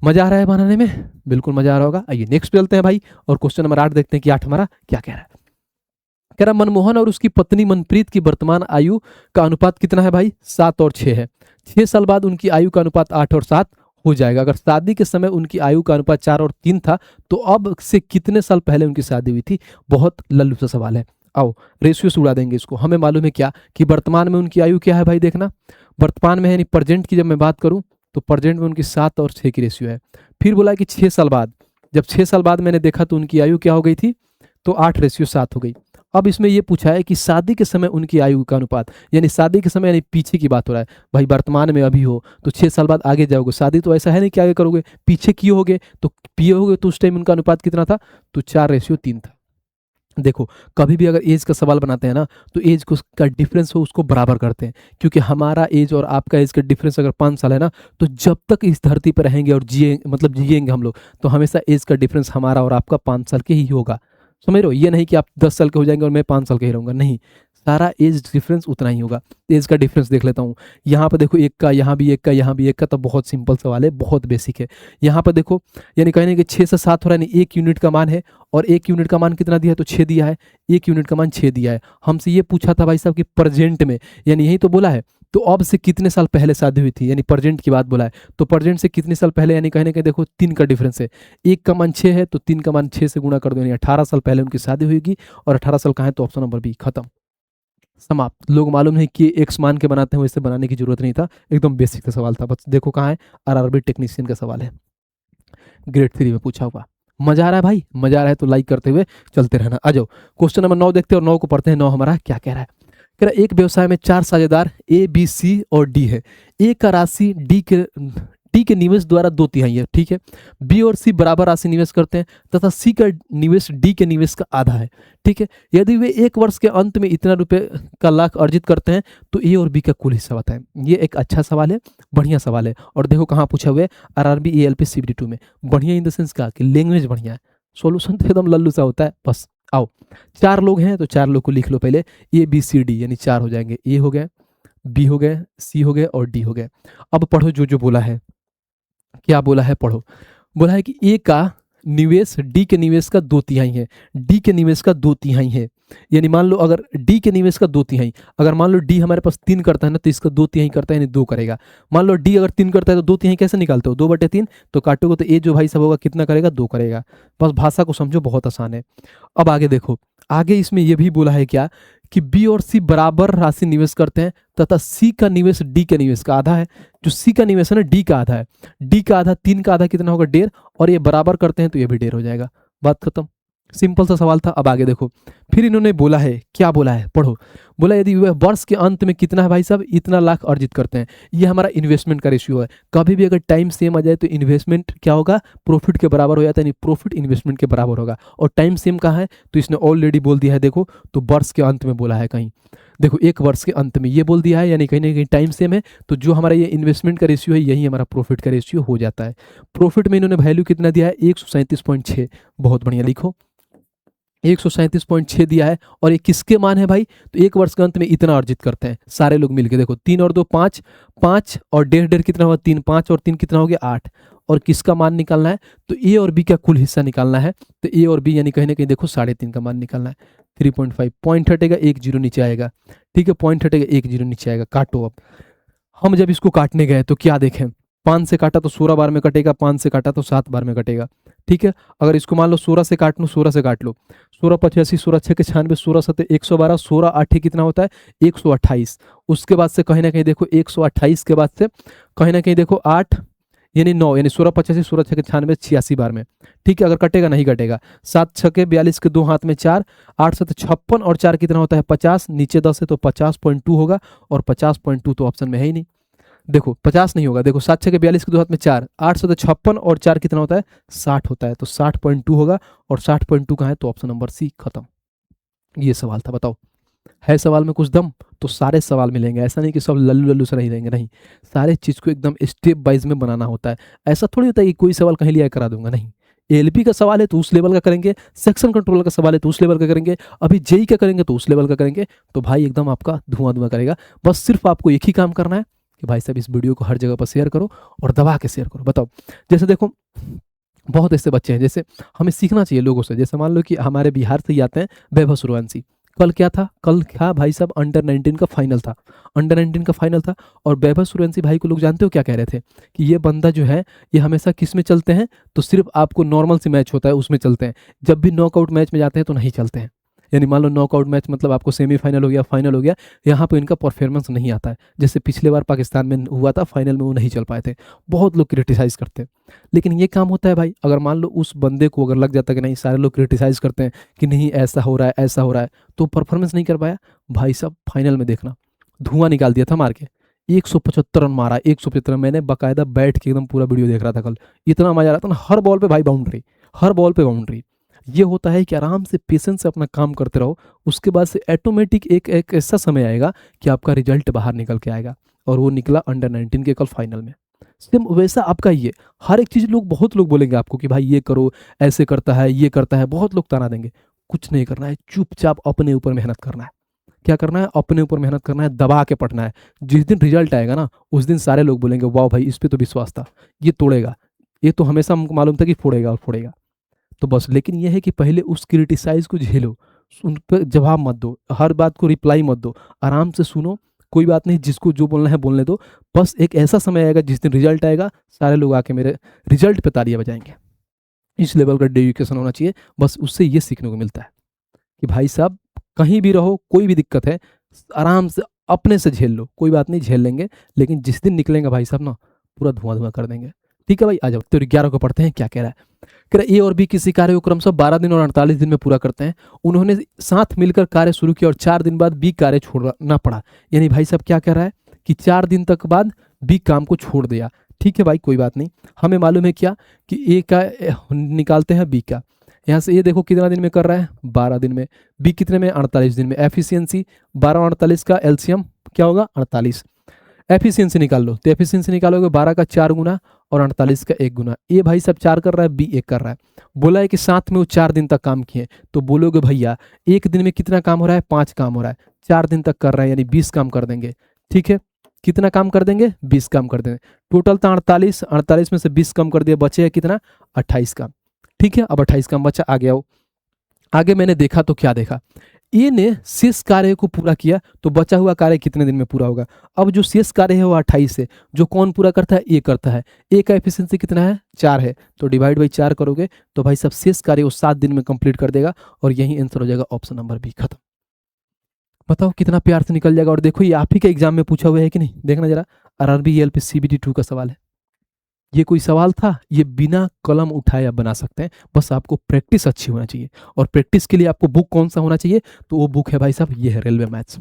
मजा आ रहा है बनाने में, बिल्कुल मजा आ रहा होगा। आइए नेक्स्ट चलते हैं भाई, और क्वेश्चन नंबर 8 देखते हैं कि 8 हमारा क्या कह रहा है। कह रहा मनमोहन और उसकी पत्नी मनप्रीत की वर्तमान आयु का अनुपात कितना है भाई, 7 और 6 है। 6 साल बाद उनकी आयु का अनुपात 8 और 7 हो जाएगा। अगर शादी के समय उनकी आयु का अनुपात 4 और 3 था तो अब से कितने साल पहले उनकी शादी हुई थी। बहुत लल्लू सा सवाल है, आओ रेशियो से उड़ा देंगे इसको। हमें मालूम है क्या कि वर्तमान में उनकी आयु क्या है भाई, देखना वर्तमान में यानी प्रेजेंट की जब मैं बात करूं तो प्रेजेंट में उनकी 7 और 6 की रेशियो है। फिर बोला कि 6 साल बाद, जब 6 साल बाद मैंने देखा तो उनकी आयु क्या हो गई थी, तो 8:7 हो गई। अब इसमें यह पूछा है कि शादी के समय उनकी आयु का अनुपात, यानी शादी के समय यानी पीछे की बात हो रहा है भाई, वर्तमान में अभी हो तो 6 साल बाद आगे जाओगे, शादी तो ऐसा है नहीं कि आगे करोगे, पीछे किए होगे तो पिए होगे, तो उस टाइम उनका अनुपात कितना था, तो 4:3 था। देखो कभी भी अगर एज का सवाल बनाते हैं ना तो एज को का डिफरेंस हो उसको बराबर करते हैं, क्योंकि हमारा एज और आपका एज का डिफरेंस अगर 5 साल है ना, तो जब तक इस धरती पर रहेंगे और जिए मतलब जिएंगे हम लोग, तो हमेशा एज का डिफरेंस हमारा और आपका 5 साल के ही होगा। समझ रहे हो, ये नहीं कि आप 10 साल के हो जाएंगे और मैं 5 साल का ही रहूँगा, नहीं, सारा एज डिफरेंस उतना ही होगा। एज का डिफरेंस देख लेता हूँ, यहाँ पर देखो 1 का, यहाँ भी 1 का, यहाँ भी 1 का, तो बहुत सिंपल सवाल है, बहुत बेसिक है। यहाँ पर देखो यानी कहने कि 6 से 7 हो रहा है, यानी 1 यूनिट का मान है, और 1 यूनिट का मान कितना दिया है, तो 6 दिया है, 1 यूनिट का मान 6 दिया है। हमसे ये पूछा था भाई साहब कि प्रेजेंट में, यानी यही तो बोला है, तो अब से कितने साल पहले शादी हुई थी, यानी प्रेजेंट की बात बोला है, तो प्रेजेंट से कितने साल पहले, यानी कहने के देखो 3 का डिफरेंस है, 1 का मान 6 है तो 3 का मान 6 से गुणा कर दो, यानी 18 साल पहले उनकी शादी हुई, और 18 साल का है तो ऑप्शन नंबर बी खत्म, समाप्त। लोग मालूम है कि एक्स मान के बनाते हैं, वैसे बनाने की जरूरत नहीं था, एकदम बेसिक सा सवाल था। बस देखो कहाँ है, RRB टेक्नीशियन का सवाल है, ग्रेड 3 में पूछा हुआ। मजा आ रहा है भाई, मजा आ रहा है तो लाइक करते हुए चलते रहना। आ जाओ क्वेश्चन नंबर 9 देखते हैं और 9 को पढ़ते हैं। 9 हमारा क्या कह रहा है, कह रहा एक व्यवसाय में 4 साझेदार A B C और D है। ए का राशि डी के निवेश द्वारा 2/3 है, ठीक है। बी और सी बराबर राशि निवेश करते हैं तथा सी का निवेश डी के निवेश का आधा है, ठीक है। यदि वे 1 वर्ष के अंत में इतना रुपए का लाख अर्जित करते हैं तो ए और बी का कुल हिस्सा बताएं। ये एक अच्छा सवाल है, बढ़िया सवाल है। और देखो कहाँ पूछा हुआ है, आरआरबी एएलपी सीबीटी 2 में। बढ़िया इन द सेंस का कि लैंग्वेज बढ़िया है, सॉल्यूशन तो एकदम लल्लू सा होता है। बस आओ, 4 लोग हैं तो 4 लोग को लिख लो पहले, ए बी सी डी, यानी 4 हो जाएंगे। ए हो गए, बी हो गए, सी हो गए और डी हो गए। अब पढ़ो जो जो बोला है, क्या बोला है पढ़ो। बोला है कि ए का निवेश डी के निवेश का 2/3 है, डी के निवेश का 2/3 है। यानी मान लो अगर डी के निवेश का 2/3, अगर मान लो डी हमारे पास 3 करता है ना, तो इसका 2/3 करता है, यानी 2 करेगा। मान लो डी अगर 3 करता है तो 2/3 कैसे निकालते हो, 2/3 तो काटोगे तो ए जो भाई सब होगा कितना करेगा, 2 करेगा। बस भाषा को समझो, बहुत आसान है। अब आगे देखो, आगे इसमें यह भी बोला है क्या कि बी और सी बराबर राशि निवेश करते हैं तथा सी का निवेश डी के निवेश का आधा है। जो सी का निवेश है ना, डी का आधा है, डी का आधा, 3 का आधा कितना होगा, 1.5, और ये बराबर करते हैं तो ये भी 1.5 हो जाएगा। बात खत्म, सिंपल सा सवाल था। अब आगे देखो, फिर इन्होंने बोला है, क्या बोला है पढ़ो। बोला यदि वह वर्ष के अंत में कितना है भाई साहब, इतना लाख अर्जित करते हैं। ये हमारा इन्वेस्टमेंट का रेशियो है। कभी भी अगर टाइम सेम आ जाए तो इन्वेस्टमेंट क्या होगा, प्रॉफिट के बराबर हो जाता है, यानी प्रॉफिट इन्वेस्टमेंट के बराबर होगा। और टाइम सेम कहाँ है, तो इसने ऑलरेडी बोल दिया है, देखो तो वर्ष के अंत में बोला है कहीं, देखो 1 वर्ष के अंत में ये बोल दिया है, यानी कहीं ना कहीं टाइम सेम है। तो जो हमारा ये इन्वेस्टमेंट का रेशियो है, यही हमारा प्रॉफिट का रेशियो हो जाता है। प्रॉफिट में इन्होंने वैल्यू कितना दिया है, 137.6। बहुत बढ़िया, लिखो 137.6 दिया है। और ये किसके मान है भाई, तो 1 वर्ष के अंत में इतना अर्जित करते हैं सारे लोग मिलके। देखो 3 और 2 5, 5 और 1.5 कितना होगा, 3, 5 और 3 कितना हो गया, 8। और किसका मान निकालना है, तो ए और बी का कुल हिस्सा निकालना है। तो ए और बी यानी कहीं ना कहीं देखो 3.5 का मान निकालना है। 3.5 पॉइंट हटेगा, 1 0 नीचे आएगा, ठीक है। पॉइंट हटेगा, 1 0 नीचे आएगा। काटो। अब हम जब इसको काटने गए तो क्या देखें, 5 से काटा तो 16 बार में कटेगा, 5 से काटा तो 7 बार में कटेगा, ठीक है। अगर इसको मान लो 16 से काट लो, 16 से काट लो, 16 85, 16 6 के 96, 16 7 112, 16 8 कितना होता है, 128। उसके बाद से कहीं ना कहीं देखो 128 के बाद से कहीं ना कहीं देखो 8 यानी 9, यानी 16 85, 16 6 के 96, 86 बार में, ठीक है। अगर कटेगा नहीं कटेगा, 7 6 के 42 के 2 हाथ में 4, 8 7 56 और 4 कितना होता है, 50। नीचे 10 है तो 50.2 होगा, और 50.2 तो ऑप्शन में है ही नहीं। देखो 50 नहीं होगा, देखो 7 6 के 42 के 2 हाथ में 4, 8 7 56 और 4 कितना होता है, 60 होता है। तो 60.2 होगा, और 60.2 कहाँ है, तो ऑप्शन नंबर सी, खत्म। ये सवाल था। बताओ है सवाल में कुछ दम, तो सारे सवाल मिलेंगे। ऐसा नहीं कि सब लल्लू लल्लू से नहीं रहेंगे, नहीं, सारे चीज़ को एकदम स्टेप वाइज में बनाना होता है। ऐसा थोड़ी होता है कि कोई सवाल कहीं लिया करा दूंगा, नहीं। एलपी का सवाल है तो उस लेवल का करेंगे, सेक्शन कंट्रोल का सवाल है तो उस लेवल का करेंगे, अभी जेई का करेंगे तो उस लेवल का करेंगे। तो भाई एकदम आपका धुआं धुआं करेगा। बस सिर्फ आपको एक ही काम करना है कि भाई साहब इस वीडियो को हर जगह पर शेयर करो और दबा के शेयर करो। बताओ, जैसे देखो बहुत ऐसे बच्चे हैं, जैसे हमें सीखना चाहिए लोगों से। जैसे मान लो कि हमारे बिहार से ही आते हैं वैभव सूर्यवंशी। कल क्या था, कल क्या भाई साहब, अंडर 19 का फाइनल था, अंडर 19 का फाइनल था। और वैभव सूर्यवंशी भाई को लोग जानते हो क्या कह रहे थे, कि ये बंदा जो है ये हमेशा किस में चलते हैं, तो सिर्फ आपको नॉर्मल से मैच होता है उसमें चलते हैं, जब भी नॉकआउट मैच में जाते हैं तो नहीं चलते हैं। यानी मान लो नॉकआउट मैच मतलब आपको सेमीफाइनल हो गया, फाइनल हो गया, यहाँ पे इनका परफॉर्मेंस नहीं आता है। जैसे पिछले बार पाकिस्तान में हुआ था, फाइनल में वो नहीं चल पाए थे, बहुत लोग क्रिटिसाइज करते हैं। लेकिन ये काम होता है भाई, अगर मान लो उस बंदे को अगर लग जाता है कि नहीं, सारे लोग क्रिटिसाइज करते हैं कि नहीं ऐसा हो रहा है ऐसा हो रहा है, तो परफॉर्मेंस नहीं कर पाया। भाई साहब फाइनल में देखना, धुआं निकाल दिया था मार के, 175 रन मारा, 175। मैंने बाकायदा बैठ के एकदम पूरा वीडियो देख रहा था कल, इतना मजा आ रहा था ना, हर बॉल पे भाई बाउंड्री, हर बॉल पे बाउंड्री। ये होता है कि आराम से पेशेंस से अपना काम करते रहो, उसके बाद से ऑटोमेटिक एक ऐसा समय आएगा कि आपका रिजल्ट बाहर निकल के आएगा। और वो निकला अंडर 19 के कल फाइनल में। सेम वैसा आपका ये हर एक चीज़, लोग बहुत लोग बोलेंगे आपको कि भाई ये करो, ऐसे करता है, ये करता है, बहुत लोग ताना देंगे। कुछ नहीं करना है, चुपचाप अपने ऊपर मेहनत करना है। क्या करना है, अपने ऊपर मेहनत करना है, दबा के पढ़ना है। जिस दिन रिजल्ट आएगा ना, उस दिन सारे लोग बोलेंगे वाह भाई इस पर तो विश्वास था, ये तोड़ेगा, ये तो हमेशा हमको मालूम था कि फोड़ेगा और फोड़ेगा। तो बस, लेकिन यह है कि पहले उस क्रिटिसाइज को झेलो, उन पर जवाब मत दो, हर बात को रिप्लाई मत दो, आराम से सुनो, कोई बात नहीं, जिसको जो बोलना है बोलने दो। बस एक ऐसा समय आएगा जिस दिन रिजल्ट आएगा, सारे लोग आके मेरे रिजल्ट पे तालियां बजाएंगे। इस लेवल का डेडिकेशन होना चाहिए। बस उससे ये सीखने को मिलता है कि भाई साहब कहीं भी रहो, कोई भी दिक्कत है, आराम से अपने से झेल लो, कोई बात नहीं, झेल लेंगे। लेकिन जिस दिन निकलेंगे भाई साहब ना, पूरा धुआं धुआं कर देंगे। ठीक है भाई, आ जाओ। तो 11 को पढ़ते हैं, क्या कह रहा है। कह रहा ए और बी किसी कार्य को क्रमशः 12 दिन और 48 दिन में पूरा करते हैं। उन्होंने साथ मिलकर कार्य शुरू किया और 4 दिन बाद बी कार्य छोड़ना पड़ा। यानी भाई साहब क्या कह रहा है कि 4 दिन तक बाद बी काम को छोड़ दिया। ठीक है भाई, कोई बात नहीं। हमें मालूम है क्या कि ए का निकालते हैं बी का। यहाँ से ये देखो कितना दिन में कर रहा है, 12 दिन में। बी कितने में, 48 दिन में। एफिशिएंसी 12 और 48 का एलसीएम क्या होगा, 48। एफिशिएंसी निकाल लो, तो एफिशिएंसी निकालोगे 12 का 4 गुना और 48 का 1 गुना। ए भाई सब 4 कर रहा है, बी 1 कर रहा है। बोला है कि साथ में वो 4 दिन तक काम किए, तो बोलोगे भैया एक दिन में कितना काम हो रहा है, 5 काम हो रहा है। 4 दिन तक कर रहे हैं यानी 20 काम कर देंगे। ठीक है, कितना काम कर देंगे, 20 काम कर देंगे। टोटल था 48, 48 में से 20 कम कर दिया, बचे है कितना, 28 काम। ठीक है, अब 28 काम बचा, आ गया वो। आगे मैंने देखा तो क्या देखा, ए ने शेष कार्य को पूरा किया, तो बचा हुआ कार्य कितने दिन में पूरा होगा। अब जो शेष कार्य है वो 28 है, जो कौन पूरा करता है, ए करता है। ए का एफिशिएंसी कितना है, 4 है, तो डिवाइड बाई 4 करोगे तो भाई सब शेष कार्य वो 7 दिन में कंप्लीट कर देगा, और यही आंसर हो जाएगा ऑप्शन नंबर बी, खत्म। बताओ कितना प्यार से निकल जाएगा। और देखो ये आप ही के एग्जाम में पूछा हुआ है कि नहीं, देखना जरा, आरआरबी एलपी सीबीटी 2 का सवाल है। ये कोई सवाल था, ये बिना कलम उठाए आप बना सकते हैं, बस आपको प्रैक्टिस अच्छी होना चाहिए। और प्रैक्टिस के लिए आपको बुक कौन सा होना चाहिए, तो वो बुक है भाई साहब, ये है रेलवे मैथ्स।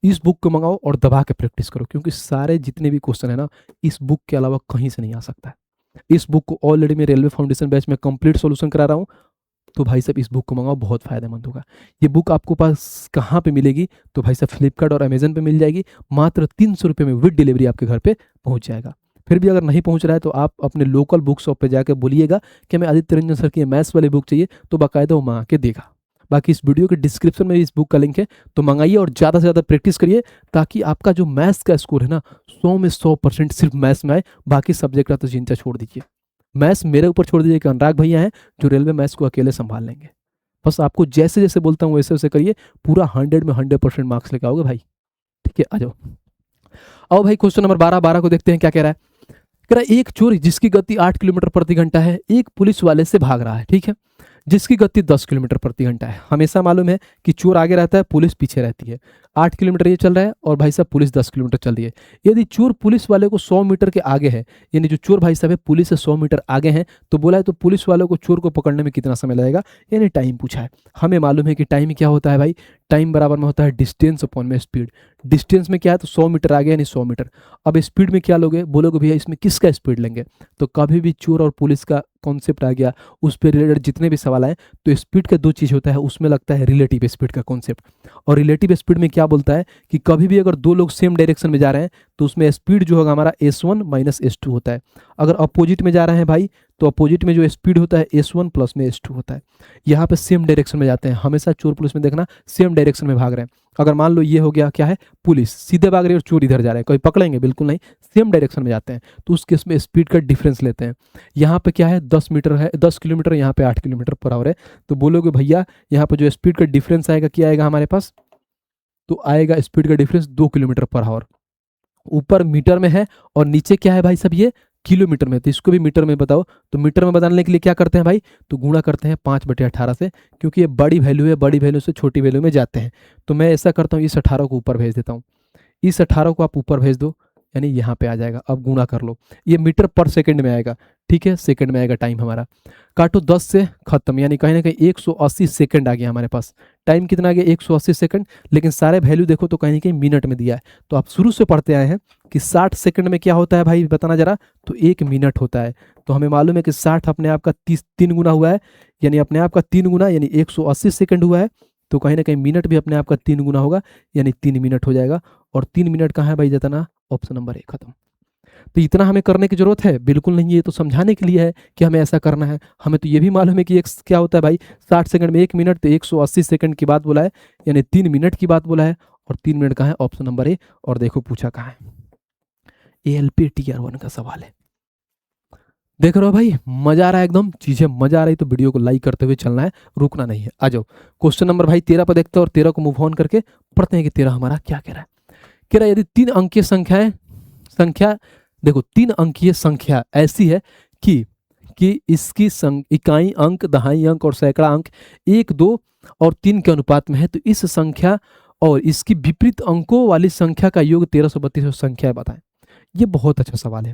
इस बुक को मंगाओ और दबा के प्रैक्टिस करो, क्योंकि सारे जितने भी क्वेश्चन है ना, इस बुक के अलावा कहीं से नहीं आ सकता है। इस बुक को ऑलरेडी मैं रेलवे फाउंडेशन बैच में कंप्लीट सॉल्यूशन करा रहा हूँ, तो भाई साहब इस बुक को मंगाओ, बहुत फायदेमंद होगा। ये बुक आपको पास कहाँ पे मिलेगी, तो भाई साहब फ्लिपकार्ट और अमेजन पे मिल जाएगी। मात्र 300 रुपये में विद डिलीवरी आपके घर पे पहुंच जाएगा। फिर भी अगर नहीं पहुंच रहा है तो आप अपने लोकल बुक शॉप पे जाकर बोलिएगा कि हमें आदित्य रंजन सर की मैथ्स वाली बुक चाहिए, तो बाकायदा वो मंगा के देगा। बाकी इस वीडियो के डिस्क्रिप्शन में इस बुक का लिंक है, तो मंगाइए और ज़्यादा से ज़्यादा प्रैक्टिस करिए, ताकि आपका जो मैथ्स का स्कोर है ना, 100 में 100% सिर्फ मैथ्स में आए। बाकी सब्जेक्ट का तो चिंता छोड़ दीजिए, मैथ्स मेरे ऊपर छोड़ दीजिए कि अनुराग भैया हैं जो रेलवे मैथ्स को अकेले संभाल लेंगे। बस आपको जैसे जैसे बोलता हूँ वैसे वैसे करिए, पूरा 100 में 100% मार्क्स लेके आओगे भाई। ठीक है, आ जाओ। आओ भाई क्वेश्चन नंबर 12 को देखते हैं क्या कह रहा है। कह रहा है एक चोर जिसकी गति 8 किलोमीटर प्रति घंटा है, एक पुलिस वाले से भाग रहा है, ठीक है, जिसकी गति 10 किलोमीटर प्रति घंटा है। हमेशा मालूम है कि चोर आगे रहता है, पुलिस पीछे रहती है। 8 किलोमीटर ये चल रहा है और भाई साहब पुलिस 10 किलोमीटर चल रही है। यदि चोर पुलिस वाले को 100 मीटर के आगे है, यानी जो चोर भाई साहब है पुलिस से 100 मीटर आगे हैं, तो बोला है तो पुलिस वालों को चोर को पकड़ने में कितना समय लगेगा, यानी टाइम पूछा है। हमें मालूम है कि टाइम क्या होता है भाई, टाइम बराबर में होता है डिस्टेंस अपॉन में स्पीड। डिस्टेंस में क्या है, तो 100 मीटर आगे यानी 100 मीटर। अब स्पीड में क्या लोगे, बोलोगे भैया इसमें किसका स्पीड लेंगे, तो कभी भी चोर और पुलिस का कॉन्सेप्ट आ गया, उस पर रिलेटेड जितने भी सवाल आए, तो स्पीड का 2 चीज़ होता है, उसमें लगता है रिलेटिव स्पीड का कॉन्सेप्ट। और रिलेटिव स्पीड में क्या बोलता है कि कभी भी अगर 2 लोग सेम डायरेक्शन में जा रहे हैं, तो उसमें स्पीड जो होगा हमारा S1 माइनस S2 होता है। अगर अपोजिट में जा रहे हैं भाई, तो अपोजिट में जो स्पीड होता है S1 प्लस में S2 होता है। यहाँ पे सेम डायरेक्शन में जाते हैं, हमेशा चोर पुलिस में देखना सेम डायरेक्शन में भाग रहे हैं। अगर मान लो ये हो गया क्या है, पुलिस सीधे भाग रही है और चोर इधर जा रहे हैं, कोई पकड़ेंगे बिल्कुल नहीं, सेम डायरेक्शन में जाते हैं, तो उस केस में स्पीड का डिफरेंस लेते हैं। यहाँ पे क्या है, 10 मीटर है, 10 किलोमीटर, यहाँ पे 8 किलोमीटर पर आवर है, तो बोलोगे भैया यहाँ पे जो स्पीड का डिफरेंस आएगा क्या आएगा हमारे पास, तो आएगा स्पीड का डिफरेंस 2 किलोमीटर पर आवर। ऊपर मीटर में है और नीचे क्या है भाई साहब, ये किलोमीटर में, तो इसको भी मीटर में बताओ। तो मीटर में बताने के लिए क्या करते हैं भाई, तो गुणा करते हैं 5/18 से, क्योंकि ये बड़ी वैल्यू है, बड़ी वैल्यू से छोटी वैल्यू में जाते हैं। तो मैं ऐसा करता हूँ, इस 18 को ऊपर भेज देता हूँ, इस 18 को आप ऊपर भेज दो, यानी यहाँ पे आ जाएगा। अब गुणा कर लो, ये मीटर पर सेकंड में आएगा, ठीक है, सेकंड में आएगा टाइम हमारा। काटो 10 से खत्म, यानी कहीं ना कहीं 180 सेकंड आ गया हमारे पास। टाइम कितना आ गया, 180 सेकंड, लेकिन सारे वैल्यू देखो तो कहीं ना कहीं मिनट में दिया है। तो आप शुरू से पढ़ते आए हैं कि 60 सेकंड में क्या होता है भाई, बताना जरा, तो 1 मिनट होता है। तो हमें मालूम है कि 60 अपने आप का 3 गुना हुआ है, यानी अपने आप का 3 गुना यानी 180 सेकंड हुआ है। तो कहीं ना कहीं मिनट भी अपने आप का 3 गुना होगा, यानी 3 मिनट हो जाएगा। और 3 मिनट कहाँ है भाई, जितना ऑप्शन नंबर 1, खत्म। तो इतना हमें करने की जरूरत है बिल्कुल नहीं, ये तो समझाने के लिए है कि हमें ऐसा करना है। हमें तो ये भी मालूम है कि एक क्या होता है भाई, 60 सेकंड में 1 मिनट, तो 180 सेकंड की बात बोला है, यानी 3 मिनट की बात बोला है। और 3 मिनट कहाँ है, ऑप्शन नंबर ए। और देखो पूछा कहाँ है, ALP Tier 1 का सवाल है। देख रहे हो भाई, मजा आ रहा है एकदम, चीजें मजा आ रही, तो वीडियो को लाइक करते हुए चलना है, रुकना नहीं है। आ जाओ क्वेश्चन नंबर भाई 13 पर देखते हैं, और 13 को मूव ऑन करके पढ़ते हैं कि 13 हमारा क्या कह रहा है। कह रहा है यदि 3 अंकीय संख्या देखो 3 अंकीय संख्या ऐसी है कि इसकी इकाई अंक, दहाई अंक और सैकड़ा अंक 1, 2 और 3 के अनुपात में है, तो इस संख्या और इसकी विपरीत अंकों वाली संख्या का योग 1332 संख्या है, बताएं। ये बहुत अच्छा सवाल है,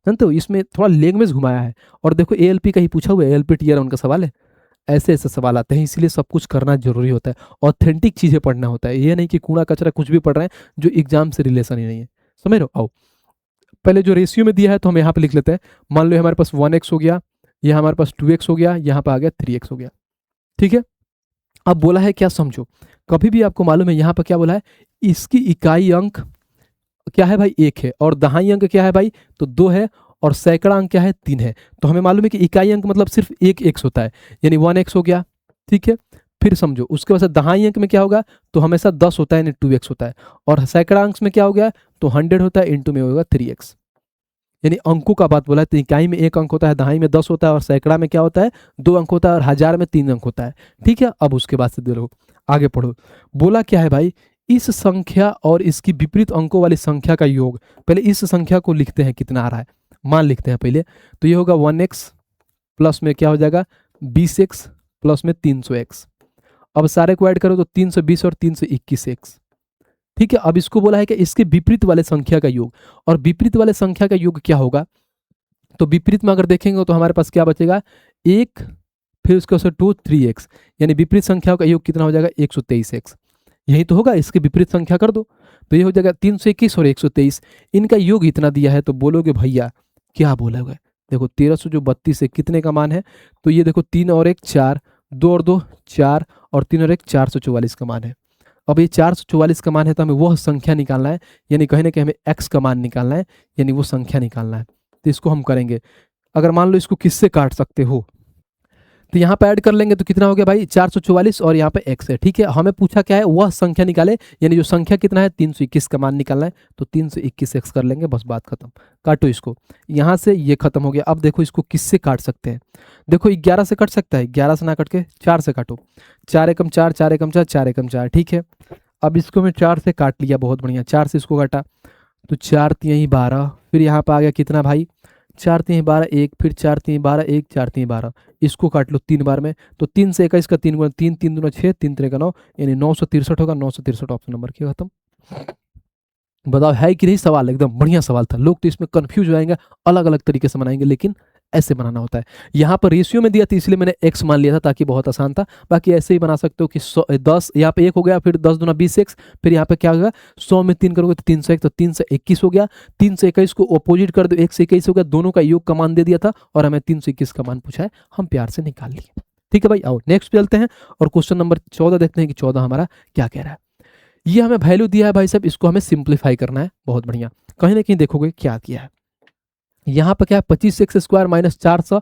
जानते हो, इसमें थोड़ा लैंग्वेज घुमाया है। और देखो ALP का ही पूछा हुआ है, ALP Tier 1 का सवाल है। ऐसे ऐसे सवाल आते हैं, इसलिए सब कुछ करना जरूरी होता है, ऑथेंटिक चीजें पढ़ना होता है। ये नहीं कि कूड़ा कचरा कुछ भी पढ़ रहे हैं जो एग्जाम से रिलेशन ही नहीं है, समझ रहे हो। आओ पहले जो रेशियो में दिया है तो हम यहाँ पे लिख लेते हैं। मान लो हमारे पास 1x हो गया, यहाँ हमारे पास 2x हो गया, यहाँ पे आ गया 3x हो गया। ठीक है, अब बोला है क्या, समझो। कभी भी आपको मालूम है यहाँ पर क्या बोला है, इसकी इकाई अंक क्या है भाई, 1 है, और दहाई अंक क्या है भाई, तो 2 है, और सैकड़ा अंक क्या है, 3 है। तो हमें मालूम है कि इकाई अंक मतलब सिर्फ एक एक्स होता है, यानी 1x हो गया। ठीक है, फिर समझो उसके बाद दहाई अंक में क्या होगा, तो हमेशा 10 होता है, यानी 2x होता है, और सैकड़ा अंक में क्या हो गया, तो 100 होता है, इंटू में होगा 3x। यानी अंकों का बात बोला है, तो इकाई में 1 अंक होता है, दहाई में 10 होता है, और सैकड़ा में क्या होता है, 2 अंक होता है, और हजार में 3 अंक होता है। ठीक है, अब उसके बाद से देखो आगे पढ़ो, बोला क्या है भाई, इस संख्या और इसकी विपरीत अंकों वाली संख्या का योग। पहले इस संख्या को लिखते हैं कितना आ रहा है, मान लिखते हैं पहले। तो ये होगा 1x प्लस में क्या हो जाएगा 20x प्लस में 300x। अब सारे को ऐड करो तो 320 और 321x। ठीक है, अब इसको बोला है कि इसके विपरीत वाले संख्या का योग, और विपरीत वाले संख्या का योग क्या होगा, तो विपरीत में अगर देखेंगे तो हमारे पास क्या बचेगा, 1, फिर उसके बाद 2 3x, यानी विपरीत संख्याओं का योग कितना हो जाएगा 123x। यही तो होगा, इसके विपरीत संख्या कर दो तो ये हो जाएगा 321 और 123, इनका योग इतना दिया है। तो बोलोगे भैया क्या बोलोगे, देखो 1332 से कितने का मान है, तो ये देखो 3 और 1 4, 2 और 2 4, और 3 और 1 444 का मान है। अब ये 444 का मान है तो हमें वह संख्या निकालना है, यानी कहीं ना कहीं हमें x का मान निकालना है, यानी वो संख्या निकालना है। तो इसको हम करेंगे, अगर मान लो इसको किससे काट सकते हो, तो यहाँ पे ऐड कर लेंगे तो कितना हो गया भाई 444, और यहाँ पे x है। ठीक है, हमें पूछा क्या है, वह संख्या निकाले, यानी जो संख्या कितना है 321 का मान निकालना है, तो 321x कर लेंगे, बस बात खत्म। काटो इसको, यहाँ से ये खत्म हो गया। अब देखो इसको किससे काट सकते हैं, देखो 11 से कट सकता है, 11 से ना कट के 4 से काटो, 4 एकम 4, 4 एकम 4, 4 एकम 4। ठीक है, अब इसको मैं 4 से काट लिया, बहुत बढ़िया, 4 से इसको काटा तो 4 3 12, फिर यहाँ पे आ गया कितना भाई 4 3 12 1, फिर 4 3 12 1, 4 3 12, इसको काट लो 3 बार में, तो 3 से 21 का 3 गुना 3, 3 दूना 6, 3 3 का 9, यानी 963 होगा। 963 ऑप्शन नंबर क्या खत्म। बताओ है कि नहीं, सवाल एकदम बढ़िया सवाल था। लोग तो इसमें कंफ्यूज हो जाएंगे, अलग अलग तरीके से बनाएंगे, लेकिन ऐसे बनाना होता है। यहाँ पर रेशियो में दिया था इसलिए मैंने x मान लिया था, ताकि बहुत आसान था। बाकी ऐसे ही बना सकते हो कि 10 यहाँ पे 1 हो गया, फिर 10 दूना 20x, फिर यहाँ पे क्या होगा 100 में 3 करोगे तो 301, तो 3 से 21 हो गया। 3 से 21 को अपोजिट कर दो, 1 से 21 हो गया, दोनों का योग का मान दे दिया था, और हमें 321 का मान पूछा है, हम प्यार से निकाल लिए। ठीक है भाई, आओ नेक्स्ट चलते हैं और क्वेश्चन नंबर 14 देखते हैं कि 14 हमारा क्या कह रहा है। ये हमें वैल्यू दिया है भाई साहब, इसको हमें सिंप्लीफाई करना है। बहुत बढ़िया, कहीं ना कहीं देखोगे क्या किया है, यहाँ पर क्या है 25x² minus 400,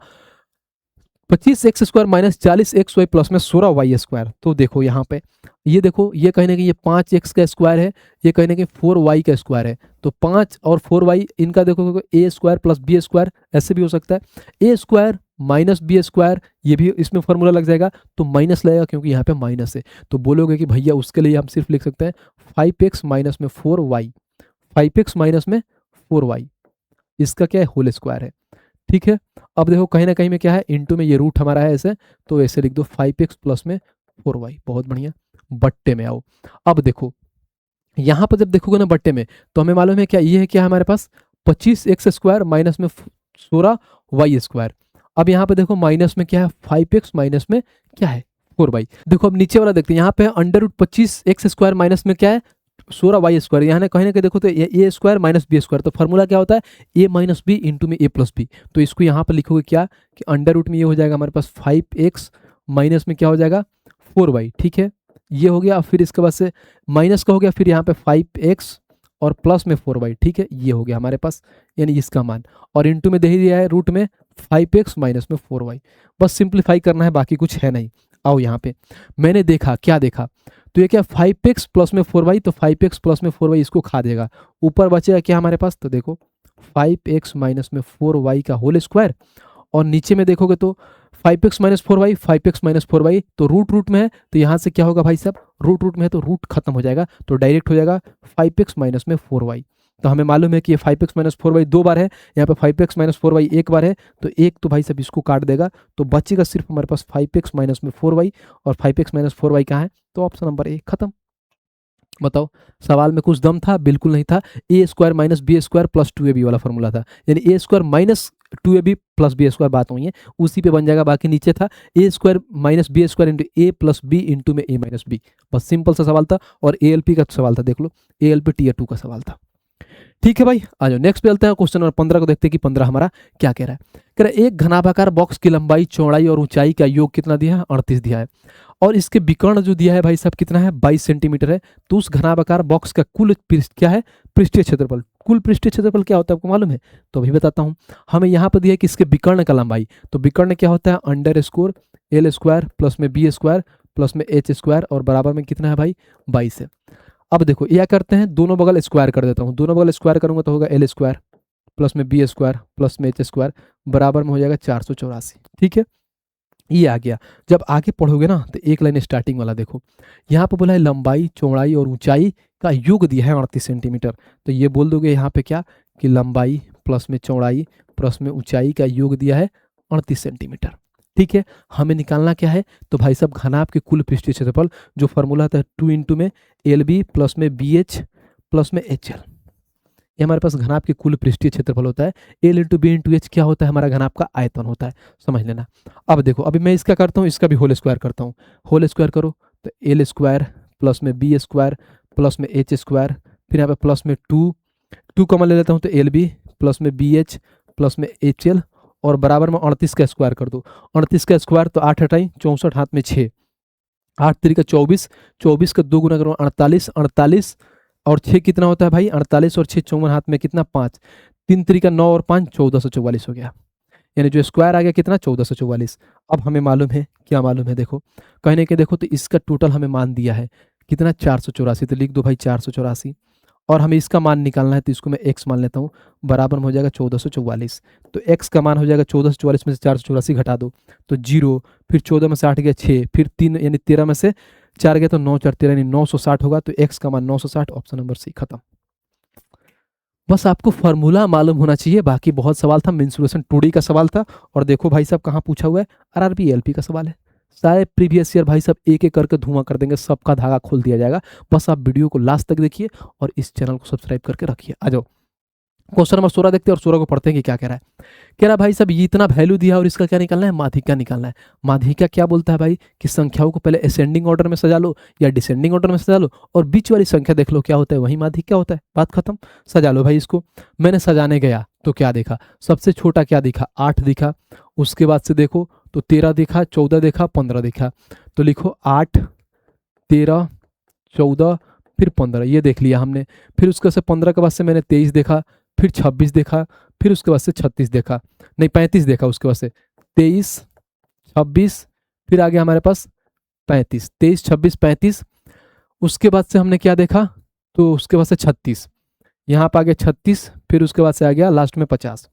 25x² minus 40xy plus में 16y²। तो देखो यहाँ पे ये देखो, ये कहीं ना कहीं ये 5x का स्क्वायर है, ये कहीं ना कहीं 4y का स्क्वायर है। तो 5 और 4y इनका देखो a² प्लस b², ऐसे भी हो सकता है a² माइनस b², ये भी इसमें फॉर्मूला लग जाएगा, तो माइनस लगेगा क्योंकि यहाँ पे माइनस है। तो बोलोगे कि भैया उसके लिए हम सिर्फ लिख सकते हैं 5x माइनस में 4y, 5x माइनस में 4y, इसका क्या है होल स्क्वायर है। ठीक है, अब देखो कहीं ना कहीं में क्या है, इंटू में ये रूट हमारा है ऐसे, तो ऐसे लिख दो 5x प्लस में 4y। बहुत बढ़िया, बट्टे में आओ। अब देखो यहाँ पर जब देखोगे ना बट्टे में, तो हमें मालूम है क्या, ये है क्या हमारे पास 25x² माइनस में 16y²। अब यहाँ पे देखो माइनस में क्या है 5x माइनस में क्या है 4y। देखो अब नीचे वाला देखते हैं, यहाँ पे √25x² माइनस में क्या है 16y²। यहाँ कहीं ना कहीं देखो तो a² माइनस b², तो फॉर्मूला क्या होता है a माइनस बी इंटू में a प्लस बी। तो इसको यहाँ पर लिखोगे क्या कि अंडर रूट में ये हो जाएगा हमारे पास 5x माइनस में क्या हो जाएगा 4y। ठीक है, ये हो गया, फिर इसके बाद से माइनस का हो गया, फिर यहाँ पे 5x और प्लस में 4y। ठीक है, ये हो गया हमारे पास, यानी इसका मान, और इंटू में दे ही दिया है रूट में 5x माइनस में 4y। बस सिंप्लीफाई करना है, बाकी कुछ है नहीं। आओ यहाँ पे मैंने देखा, क्या देखा, तो ये क्या 5x प्लस में 4y, तो 5x प्लस में 4y इसको खा देगा, ऊपर बचेगा क्या हमारे पास, तो देखो 5x माइनस में 4y का होल स्क्वायर, और नीचे में देखोगे तो 5x minus 4y, 5x minus 4y, तो रूट में है, तो यहाँ से क्या होगा भाई साहब, रूट में है तो रूट खत्म हो जाएगा, तो डायरेक्ट हो जाएगा 5x माइनस में 4y। तो हमें मालूम है कि ये 5x माइनस 4y 2 बार है, यहाँ पे 5x माइनस 4y 1 बार है, तो एक तो भाई साहब इसको काट देगा, तो बचेगा सिर्फ हमारे पास 5x माइनस में 4y, और 5x माइनस 4y कहाँ है, तो ऑप्शन नंबर ए खत्म। बताओ सवाल में कुछ दम था, बिल्कुल नहीं था। a² minus b² plus 2ab वाला फॉर्मूला था, यानी a² minus 2ab plus b² बात हुई है, उसी पे बन जाएगा। बाकी नीचे था a² minus b² into a plus b into में a माइनस b। बस सिंपल सा सवाल था, और ALP का सवाल था, देख लो ALP टीयर 2 का सवाल था। ठीक है भाई, आ जाओ नेक्स्ट पे चलते हैं। क्वेश्चन नंबर 15 को देखते हैं कि 15 हमारा क्या कह रहा है। कह रहा है एक घनाभाकार बॉक्स की लंबाई, चौड़ाई और ऊंचाई का योग कितना दिया है, 38 दिया है, और इसके विकर्ण जो दिया है भाई साहब कितना है, 22 सेंटीमीटर है। तो उस घनाभाकार बॉक्स का कुल क्या है, पृष्ठीय क्षेत्रफल। कुल पृष्ठीय क्षेत्रफल क्या होता है आपको मालूम है? तो अभी बताता हूँ। हमें यहाँ पर दिया है कि इसके विकर्ण का लंबाई, तो विकर्ण क्या होता है, under score L square plus में बी स्क्वायर प्लस में एच स्क्वायर और बराबर में कितना है भाई, 22 है। अब देखो यह करते हैं, दोनों बगल स्क्वायर कर देता हूँ, दोनों बगल स्क्वायर करूंगा तो होगा एल स्क्वायर प्लस में बी स्क्वायर प्लस में एच स्क्वायर बराबर में हो जाएगा 484। ठीक है, ये आ गया। जब आगे पढ़ोगे ना तो एक लाइन स्टार्टिंग वाला देखो, यहाँ पे बोला है लंबाई, चौड़ाई और ऊंचाई का योग दिया है 38 सेंटीमीटर। तो ये बोल दोगे यहाँ पे क्या कि लंबाई प्लस में चौड़ाई प्लस में ऊंचाई का योग दिया है 38 सेंटीमीटर। ठीक है, हमें निकालना क्या है, तो भाई साहब घनाभ के कुल पृष्ठीय क्षेत्रफल, जो फॉर्मूला था 2 इंटू में एल बी प्लस में बी एच प्लस में एच एल, ये हमारे पास घनाभ के कुल पृष्ठीय क्षेत्रफल होता है। L into b into h क्या होता है, हमारा घनाभ का आयतन होता है, समझ लेना। अब देखो, अभी मैं इसका करता हूँ, इसका भी होल स्क्वायर करता हूँ। होल स्क्वायर करो तो एल स्क्वायर प्लस में बी स्क्वायर प्लस में एच स्क्वायर, फिर यहाँ पे प्लस में टू कॉमन ले लेता हूँ तो एल बी प्लस में बी एच प्लस में एच एल और बराबर में 38 का स्क्वायर कर दो। 38 का स्क्वायर तो 8 हटाई 64, हाथ में 6, 8 तरीका 24, 24 का 2 गुना करो 48, 48 और 6 कितना होता है भाई, 48 और 6 54, हाथ में कितना 5, 3 तरीका 9 और 5 1444 हो गया। यानी जो स्क्वायर आ गया कितना 1444। अब हमें मालूम है, क्या मालूम है, देखो कहने के देखो तो इसका टोटल हमें मान दिया है कितना 484, तो लिख दो भाई 484 और हमें इसका मान निकालना है तो इसको मैं x मान लेता हूँ, बराबर में हो जाएगा 1444। तो x का मान हो जाएगा 1444 में से 484 घटा दो तो 0, फिर 14 में से 8 गया 6, फिर 3 यानी 13 में से 4 गया तो 9 4 13 यानी 960 होगा। तो x का मान 960, ऑप्शन नंबर सी, खत्म। बस आपको फार्मूला मालूम होना चाहिए, बाकी बहुत सवाल था, मेंसुरेशन 2D का सवाल था। और देखो भाई साहब कहाँ पूछा हुआ है, आरआरबी एलपी का सवाल है। सारे प्रीवियस ईयर भाई साहब एक एक करके धुआं कर देंगे, सबका धागा खोल दिया जाएगा। बस आप वीडियो को लास्ट तक देखिए और इस चैनल को सब्सक्राइब करके रखिए। आ जाओ क्वेश्चन नंबर 16 देखते हैं और 16 को पढ़ते हैं कि क्या कह रहा है। कह रहा भाई साहब ये इतना वैल्यू दिया और इसका क्या निकालना है, माध्यिका निकालना है। माध्यिका क्या बोलता है भाई कि संख्याओं को पहले असेंडिंग ऑर्डर में सजा लो या डिसेंडिंग ऑर्डर में सजा लो और बीच वाली संख्या देख लो क्या होता है, वही माध्यिका होता है, बात खत्म। सजा लो भाई इसको। मैंने सजाने गया तो क्या देखा, सबसे छोटा क्या दिखा, 8 दिखा, उसके बाद से देखो तो 13 दिखा, 14 देखा, 15 दिखा। तो लिखो 8 13 14 फिर 15, ये देख लिया हमने। फिर उसके बाद से 15 के बाद से मैंने 23 देखा, फिर 26 देखा, फिर उसके बाद से 36 देखा, नहीं 35 देखा, उसके बाद से 23 26, फिर आ गया हमारे पास 35, 23 26 35। उसके बाद से हमने क्या देखा, तो उसके बाद से 36, यहाँ पर आ गया 36, फिर उसके बाद से आ गया लास्ट में 50।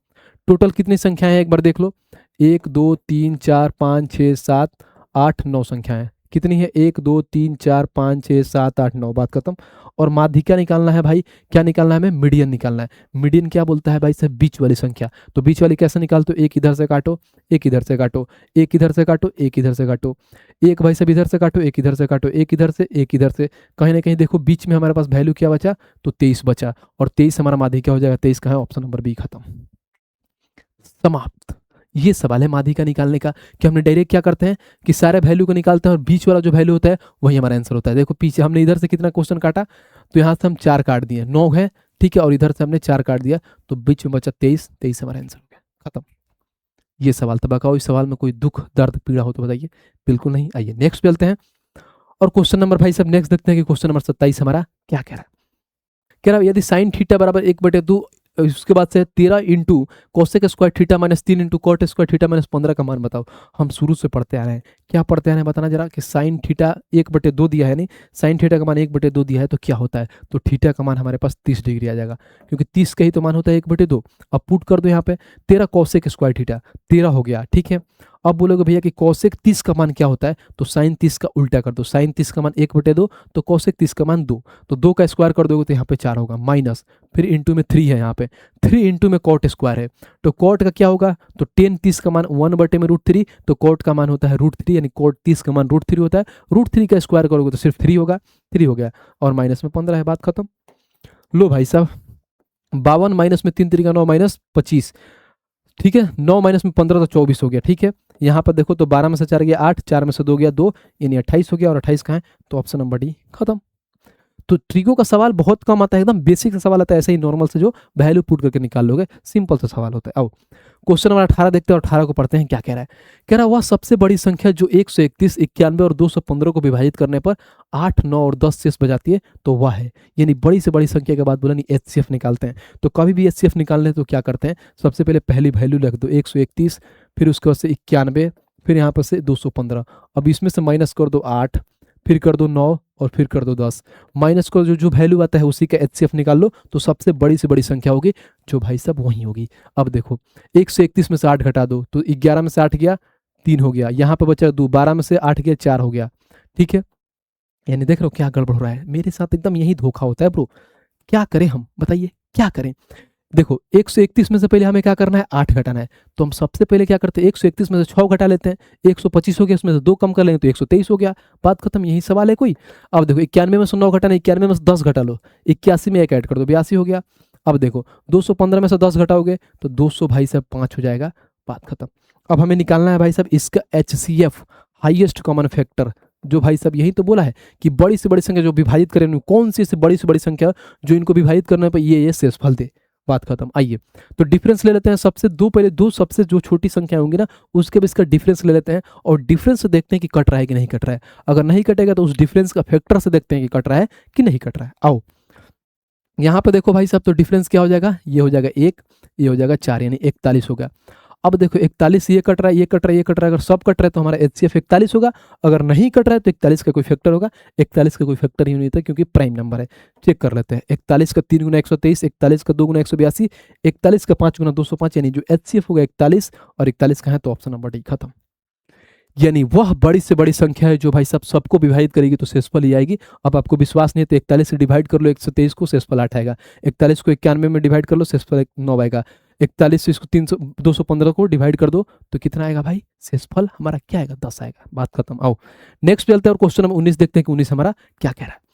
टोटल कितनी संख्याएं हैं एक बार देख लो, 1 2 3 4 5 6 7 8 9 संख्याएं कितनी है, 1 2 3 4 5 6 7 8 9, बात खत्म। और माध्यिका निकालना है भाई, क्या निकालना है हमें, मीडियन निकालना है। मीडियन क्या बोलता है भाई साहब, बीच वाली संख्या। तो बीच वाली कैसे निकालते हो, एक इधर से काटो, एक इधर से काटो, एक इधर से काटो, एक इधर से काटो, एक भाई साहब इधर से काटो, एक इधर से काटो, एक इधर से, एक इधर से, कहीं ना कहीं देखो बीच में हमारे पास वैल्यू क्या बचा, तो 23 बचा और 23 हमारा माध्यिका हो जाएगा। 23 का है ऑप्शन नंबर बी, खत्म, समाप्त। ये सवाल है माध्यिका निकालने का कि हमने डायरेक्ट क्या करते हैं कि सारे वैल्यू को निकालते हैं और बीच वाला जो वैल्यू होता है वही हमारा आंसर होता है। देखो पीछे हमने इधर से कितना क्वेश्चन काटा, तो यहाँ से हम 4 काट दिए, 9 है, ठीक है, और इधर से हमने 4 काट दिया तो बीच में बचा 23, 23 हमारा आंसर हो गया, खत्म। ये सवाल था। बताओ इस सवाल में कोई दुख दर्द पीड़ा हो तो बताइए, बिल्कुल नहीं। आइए नेक्स्ट चलते हैं और क्वेश्चन नंबर भाई साहब नेक्स्ट देखते हैं कि क्वेश्चन नंबर 27 हमारा क्या कह रहा है। कह रहा है यदि साइन थीटा बराबर 1/2, उसके बाद से 13 into cosec square theta minus 3 into cot square theta minus 15 का मान बताओ। हम शुरू से पढ़ते आ रहे हैं, क्या पढ़ते आ रहे हैं बताना जरा, कि साइन थीटा 1/2 दिया है, नहीं साइन थीटा का मान 1/2 दिया है तो क्या होता है, तो थीटा का मान हमारे पास 30 डिग्री आ जाएगा, क्योंकि 30 का ही तो मान होता है 1/2। अब पुट कर दो यहाँ पे 13 कोसेक स्क्वायर थीटा, 13 हो गया, ठीक है। अब बोलोगे भैया कि कोसेक 30 का मान क्या होता है, तो साइन 30 का उल्टा कर दो, साइन 30 का मान 1/2 तो कोसेक 30 का मान 2, तो 2 का स्क्वायर कर दोगे तो यहाँ पे 4 होगा, माइनस फिर इंटू में 3 है, यहाँ पे 3 इंटू में कॉट स्क्वायर है, तो कॉट का क्या होगा, तो 10 30 का मान 1/√3, तो कॉट का मान होता है √3, यानी कॉट 30 का मान √3 होता है। √3 का स्क्वायर करोगे तो सिर्फ 3 होगा, 3 हो गया और माइनस में 15 है, बात खत्म। लो भाई साहब 52 माइनस में 3 3 9 माइनस 25, ठीक है, 9 माइनस में 15 तो 24 हो गया, ठीक है। यहाँ पर देखो तो 12 में से 4 गया 8, 4 में से 2 गया 2, यानी 28 हो गया और 28 का है तो ऑप्शन नंबर डी, खत्म। तो ट्रिको का सवाल बहुत कम आता है, एकदम बेसिक सा सवाल आता है, ऐसे ही नॉर्मल से जो वैल्यू पुट करके निकाल लोगे, सिंपल सा सवाल होता है। आओ क्वेश्चन नंबर 18 देखते हैं, और 18 को पढ़ते हैं क्या कह रहा है। कह रहा है वह सबसे बड़ी संख्या जो 131, 91 और 215 को विभाजित करने पर 8, 9 और 10 शेष बजाती है, तो वह है। यानी बड़ी से बड़ी संख्या के बाद बोला नहीं एचसीएफ निकालते हैं। तो कभी भी एचसीएफ निकालने तो क्या करते हैं, सबसे पहले पहली वैल्यू रख दो 131, फिर उसके बाद से 91, फिर यहाँ पर से 215। अब इसमें से माइनस कर दो 8, फिर कर दो 9 और फिर कर दो 10, माइनस कर जो वैल्यू आता है उसी का एचसीएफ निकाल लो, तो सबसे बड़ी से बड़ी संख्या होगी जो भाई साहब वही होगी। अब देखो 131 में से 8 घटा दो तो 11 में से 8 गया 3 हो गया, यहाँ पे बचा 2, 12 में से 8 गया 4 हो गया। ठीक है, यानी देख रहे हो क्या गड़बड़ हो रहा है मेरे साथ, एकदम यही धोखा होता है ब्रो। क्या करें हम, बताइए क्या करें। देखो 131 में से पहले हमें क्या करना है, 8 घटाना है। तो हम सबसे पहले क्या करते हैं, 131 में से 6 घटा लेते हैं, 125 हो गया, उसमें से 2 कम कर लेंगे तो 123 हो गया, बात खत्म, यही सवाल है कोई। अब देखो 91 में से 9 घटाना, 91 में से 10 घटा लो, 81 में 1 ऐड कर दो 82 हो गया। अब देखो 215 में से 10 घटाओगे तो 200 भाई साहब 5 हो जाएगा, बात खत्म। अब हमें निकालना है भाई साहब इसका एचसीएफ, हाईएस्ट कॉमन फैक्टर, जो भाई साहब यही तो बोला है कि बड़ी से बड़ी संख्या जो विभाजित करें, कौन सी से बड़ी संख्या जो इनको विभाजित करने पर ये शेषफल दे, बात खत्म। आइए तो डिफरेंस ले लेते हैं, सबसे पहले दो सबसे जो छोटी संख्या होंगी ना उसके भी इसका डिफरेंस ले लेते हैं, और डिफरेंस से देखते हैं कि कट रहा है कि नहीं कट रहा है। अगर नहीं कटेगा तो उस डिफरेंस का फैक्टर से देखते हैं कि कट रहा है कि नहीं कट रहा है। आओ यहाँ पे देखो भाई साहब, तो डिफरेंस क्या हो जाएगा, ये हो जाएगा 1, ये हो जाएगा 4, यानी 41 हो गया। अब देखो 41 ये कट रहा है, ये कट रहा है, ये कट रहा है, अगर सब कट रहा है तो हमारा एचसीएफ 41 होगा, अगर नहीं कट रहा है तो 41 का कोई फैक्टर होगा। 41 का कोई फैक्टर ही नहीं था क्योंकि प्राइम नंबर है। चेक कर लेते हैं, 41 का 3 गुना 123, 41 का 2 गुना 182, 41 का 5 गुना 205, यानी जो एचसीएफ होगा 41, और 41 का है तो ऑप्शन नंबर डी खत्म। यानी वह बड़ी से बड़ी संख्या है जो भाई सब सबको विभाजित करेगी तो शेषफल ही आएगी। अब आपको विश्वास नहीं है तो 41 से डिवाइड कर लो 123 को, शेषफल 8 आएगा। 41 को 91 में डिवाइड कर लो, शेषफल 9 आएगा। 41 से इसको 215 को डिवाइड कर दो तो कितना आएगा भाई, शेषफल हमारा क्या आएगा, 10 आएगा, बात खत्म। आओ नेक्स्ट चलते हैं और क्वेश्चन नंबर 19 देखते हैं कि 19 हमारा क्या कह रहा है।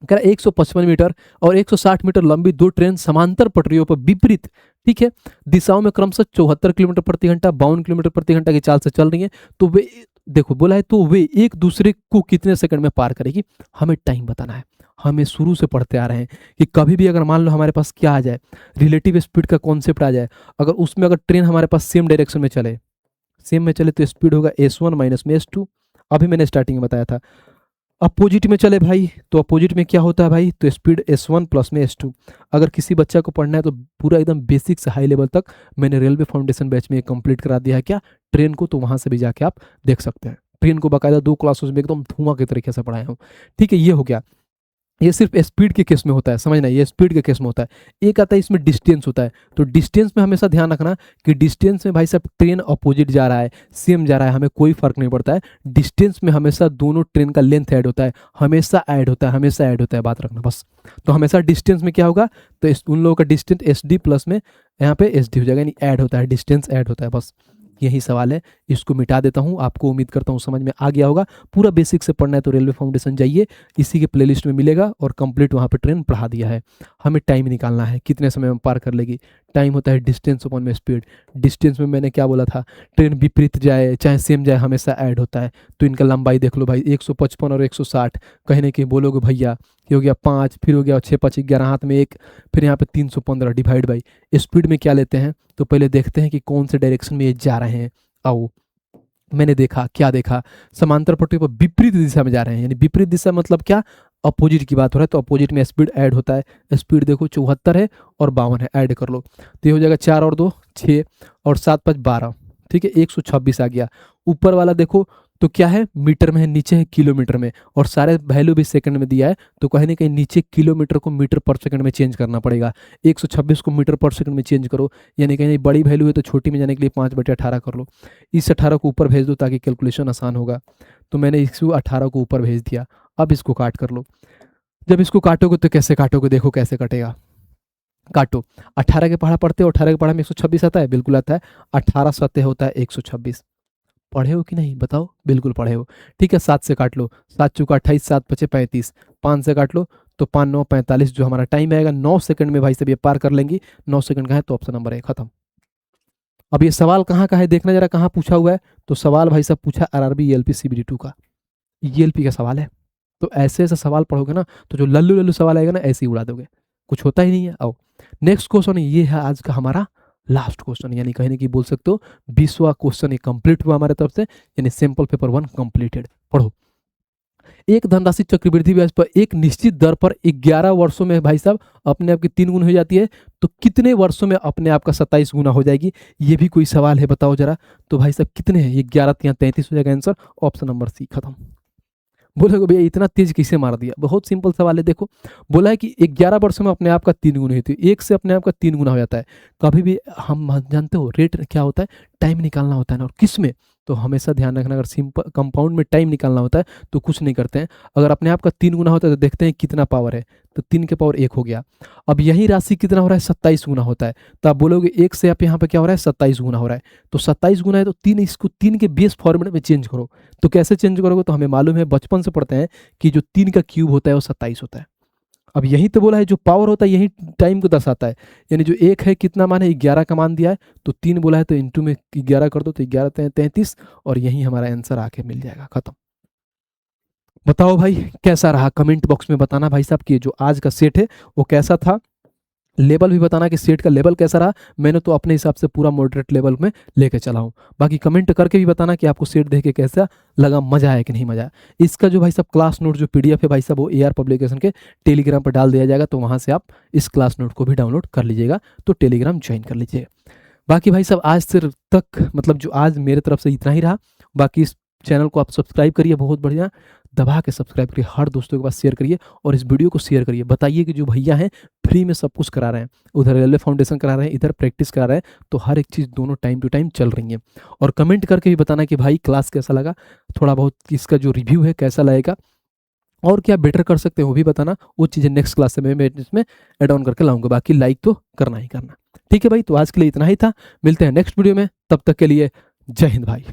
कह रहा है 155 मीटर और 160 मीटर लंबी 2 ट्रेन समांतर पटरियों पर विपरीत, ठीक है, दिशाओं में क्रमशः 74 किलोमीटर प्रति घंटा, 52 किलोमीटर प्रति घंटा की चाल से चल रही है। तो वे देखो बोला है तो वे एक दूसरे को कितने सेकंड में पार करेगी, हमें टाइम बताना है। हमें शुरू से पढ़ते आ रहे हैं कि कभी भी अगर मान लो हमारे पास क्या आ जाए, रिलेटिव स्पीड का कॉन्सेप्ट आ जाए, अगर उसमें अगर ट्रेन हमारे पास सेम डायरेक्शन में चले, तो स्पीड होगा S1 माइनस में S2। अभी मैंने स्टार्टिंग में बताया था। अपोजिट में चले भाई तो अपोजिट में क्या होता है भाई, तो स्पीड S1 प्लस में S2। अगर किसी बच्चा को पढ़ना है तो पूरा एकदम बेसिक से हाई लेवल तक मैंने रेलवे फाउंडेशन बैच में कंप्लीट करा दिया है क्या, ट्रेन को, तो वहां से भी जाके आप देख सकते हैं। ट्रेन को बाकायदा 2 क्लासेस में एकदम धुआं के तरीके से पढ़ाया हूँ। ठीक है, ये हो गया। ये सिर्फ स्पीड के केस में होता है, समझना, ये स्पीड के केस में होता है। एक आता है इसमें डिस्टेंस होता है, तो डिस्टेंस में हमेशा ध्यान रखना कि डिस्टेंस में भाई साहब ट्रेन अपोजिट जा रहा है, सेम जा रहा है, हमें कोई फर्क नहीं पड़ता है। डिस्टेंस में हमेशा दोनों ट्रेन का लेंथ ऐड होता है, हमेशा ऐड होता है, हमेशा ऐड होता है, बात रखना बस। तो हमेशा डिस्टेंस में क्या होगा, तो उन लोगों का डिस्टेंस SD प्लस में यहाँ पे SD हो जाएगा, यानी ऐड होता है, डिस्टेंस ऐड होता है, बस यही सवाल है। इसको मिटा देता हूँ, आपको उम्मीद करता हूँ समझ में आ गया होगा। पूरा बेसिक से पढ़ना है तो रेलवे फाउंडेशन जाइए, इसी के प्लेलिस्ट में मिलेगा, और कंप्लीट वहाँ पे ट्रेन पढ़ा दिया है। हमें टाइम निकालना है कितने समय में पार कर लेगी। टाइम होता है डिस्टेंस अपॉन में स्पीड। डिस्टेंस में मैंने क्या बोला था, ट्रेन विपरीत जाए चाहे सेम जाए हमेशा ऐड होता है। तो इनका लंबाई देख लो भाई, 155 और 160, कहीं ना कहीं बोलोगे भैया ये हो गया 5, फिर हो गया 6 5 11, हाथ में 1, फिर यहाँ पे 315 डिवाइड बाई स्पीड में क्या लेते हैं, तो पहले देखते हैं कि कौन से डायरेक्शन में ये जा रहे हैं। आओ मैंने देखा, क्या देखा, समांतर पट्टी पर विपरीत दिशा में जा रहे हैं, यानी विपरीत दिशा मतलब क्या, अपोजिट की बात हो रहा है, तो अपोजिट में स्पीड ऐड होता है। स्पीड देखो 74 है और 52 है, ऐड कर लो तो ये हो जाएगा 4 और 2 6 और 7 5 12, ठीक है, 126 आ गया। ऊपर वाला देखो तो क्या है, मीटर में है, नीचे है किलोमीटर में, और सारे वैल्यू भी सेकंड में दिया है, तो कहीं ना कहीं नीचे किलोमीटर को मीटर पर सेकंड में चेंज करना पड़ेगा। 126 को मीटर पर सेकंड में चेंज करो, यानी कहीं बड़ी वैल्यू है तो छोटी में जाने के लिए 5/18 कर लो। इस 18 को ऊपर भेज दो ताकि कैलकुलेशन आसान होगा। तो मैंने इसको 18 को ऊपर भेज दिया। अब इसको काट कर लो। जब इसको काटोगे तो कैसे काटोगे, देखो कैसे कटेगा, काटो। 18 के पढ़ा पढ़ते हो, 18 के पढ़ा में 126 आता है, बिल्कुल आता है। 18 सतह होता है 126। पढ़े हो कि नहीं बताओ, बिल्कुल पढ़े हो। ठीक है, 7 से काट लो, 7 चौका 28, 7 पचे 35, 5 से काट लो तो 5 9 45, जो हमारा टाइम आएगा 9 सेकंड में भाई सब ये पार कर लेंगी। 9 सेकंड का है तो ऑप्शन नंबर 1 खत्म। अब ये सवाल कहाँ का है देखना जरा, कहाँ पूछा हुआ है, तो सवाल भाई साहब पूछा RRB ELP CBD 2 का, ELP का सवाल है। तो ऐसे ऐसे सवाल पढ़ोगे ना तो जो लल्लू लल्लू सवाल आएगा ना ऐसे ही उड़ा दोगे, कुछ होता ही नहीं है। आओ नेक्स्ट क्वेश्चन, ये है आज का हमारा लास्ट क्वेश्चन, यानी कहीं ना कहीं बोल सकते हो 20वां क्वेश्चन ये कंप्लीट हुआ हमारे तरफ से, यानी सिंपल पेपर 1 कंप्लीटेड। पढ़ो, एक धनराशि चक्रवृद्धि ब्याज पर एक निश्चित दर पर 11 वर्षों में भाई साहब अपने आप की 3 गुना हो जाती है, तो कितने वर्षों में अपने आप का 27 गुना हो जाएगी? ये भी कोई सवाल है, बताओ जरा। तो भाई साहब कितने हैं? 11 या 33 हो जाएगा आंसर, ऑप्शन नंबर सी, खत्म। बोलोगे भैया इतना तेज किसे मार दिया? बहुत सिंपल सवाल है, देखो बोला है कि 11 वर्षों में अपने आप का 3 गुना होती है, एक से अपने आप का 3 गुना हो जाता है। कभी भी हम जानते हो रेट क्या होता है, टाइम निकालना होता है ना, और किस में, तो हमेशा ध्यान रखना, अगर सिंपल कंपाउंड में टाइम निकालना होता है तो कुछ नहीं करते हैं, अगर अपने आप का 3 गुना होता है तो देखते हैं कितना पावर है, तो 3 के पावर 1 हो गया। अब यही राशि कितना हो रहा है? 27 गुना होता है, तो आप बोलोगे 1 से आप यहाँ पे क्या हो रहा है? 27 गुना हो रहा है, तो 27 गुना है तो 3, इसको 3 के बेस फॉर्मेट में चेंज करो। तो कैसे चेंज करोगे? तो हमें मालूम है, बचपन से पढ़ते हैं कि जो 3 का क्यूब होता है वो 27 होता है। अब यही तो बोला है जो पावर होता है यही टाइम को दर्शाता है, यानी जो 1 है कितना मान है? 11 का मान दिया है, तो 3 बोला है तो इंटू में 11 कर दो, तो 11 33, और यही हमारा आंसर आके मिल जाएगा, खत्म। बताओ भाई कैसा रहा, कमेंट बॉक्स में बताना भाई साहब कि जो आज का सेट है वो कैसा था, लेवल भी बताना कि सेट का लेवल कैसा रहा। मैंने तो अपने हिसाब से पूरा मॉडरेट लेवल में लेके चला हूँ, बाकी कमेंट करके भी बताना कि आपको सेट देख के कैसा लगा, मजा आया कि नहीं मजा आया। इसका जो भाई साहब क्लास नोट जो पीडीएफ है भाई साहब वो एआर पब्लिकेशन के टेलीग्राम पर डाल दिया जाएगा, तो वहाँ से आप इस क्लास नोट को भी डाउनलोड कर लीजिएगा, तो टेलीग्राम ज्वाइन कर लीजिएगा। बाकी भाई साहब आज सिर्फ तक मतलब जो आज मेरे तरफ से इतना ही रहा, बाकी इस चैनल को आप सब्सक्राइब करिए, बहुत बढ़िया दबा के सब्सक्राइब करिए, हर दोस्तों के पास शेयर करिए, और इस वीडियो को शेयर करिए, बताइए कि जो भैया हैं फ्री में सब कुछ करा रहे हैं, उधर रेलवे फाउंडेशन करा रहे हैं, इधर प्रैक्टिस करा रहे हैं, तो हर एक चीज़ दोनों टाइम टू टाइम चल रही है। और कमेंट करके भी बताना कि भाई क्लास कैसा लगा, थोड़ा बहुत इसका जो रिव्यू है कैसा लगेगा, और क्या बेटर कर सकते हैं वो भी बताना, वो चीज़ें नेक्स्ट क्लास से मैं इसमें एड ऑन करके लाऊंगा। बाकी लाइक तो करना ही करना, ठीक है भाई। तो आज के लिए इतना ही था, मिलते हैं नेक्स्ट वीडियो में, तब तक के लिए जय हिंद भाई।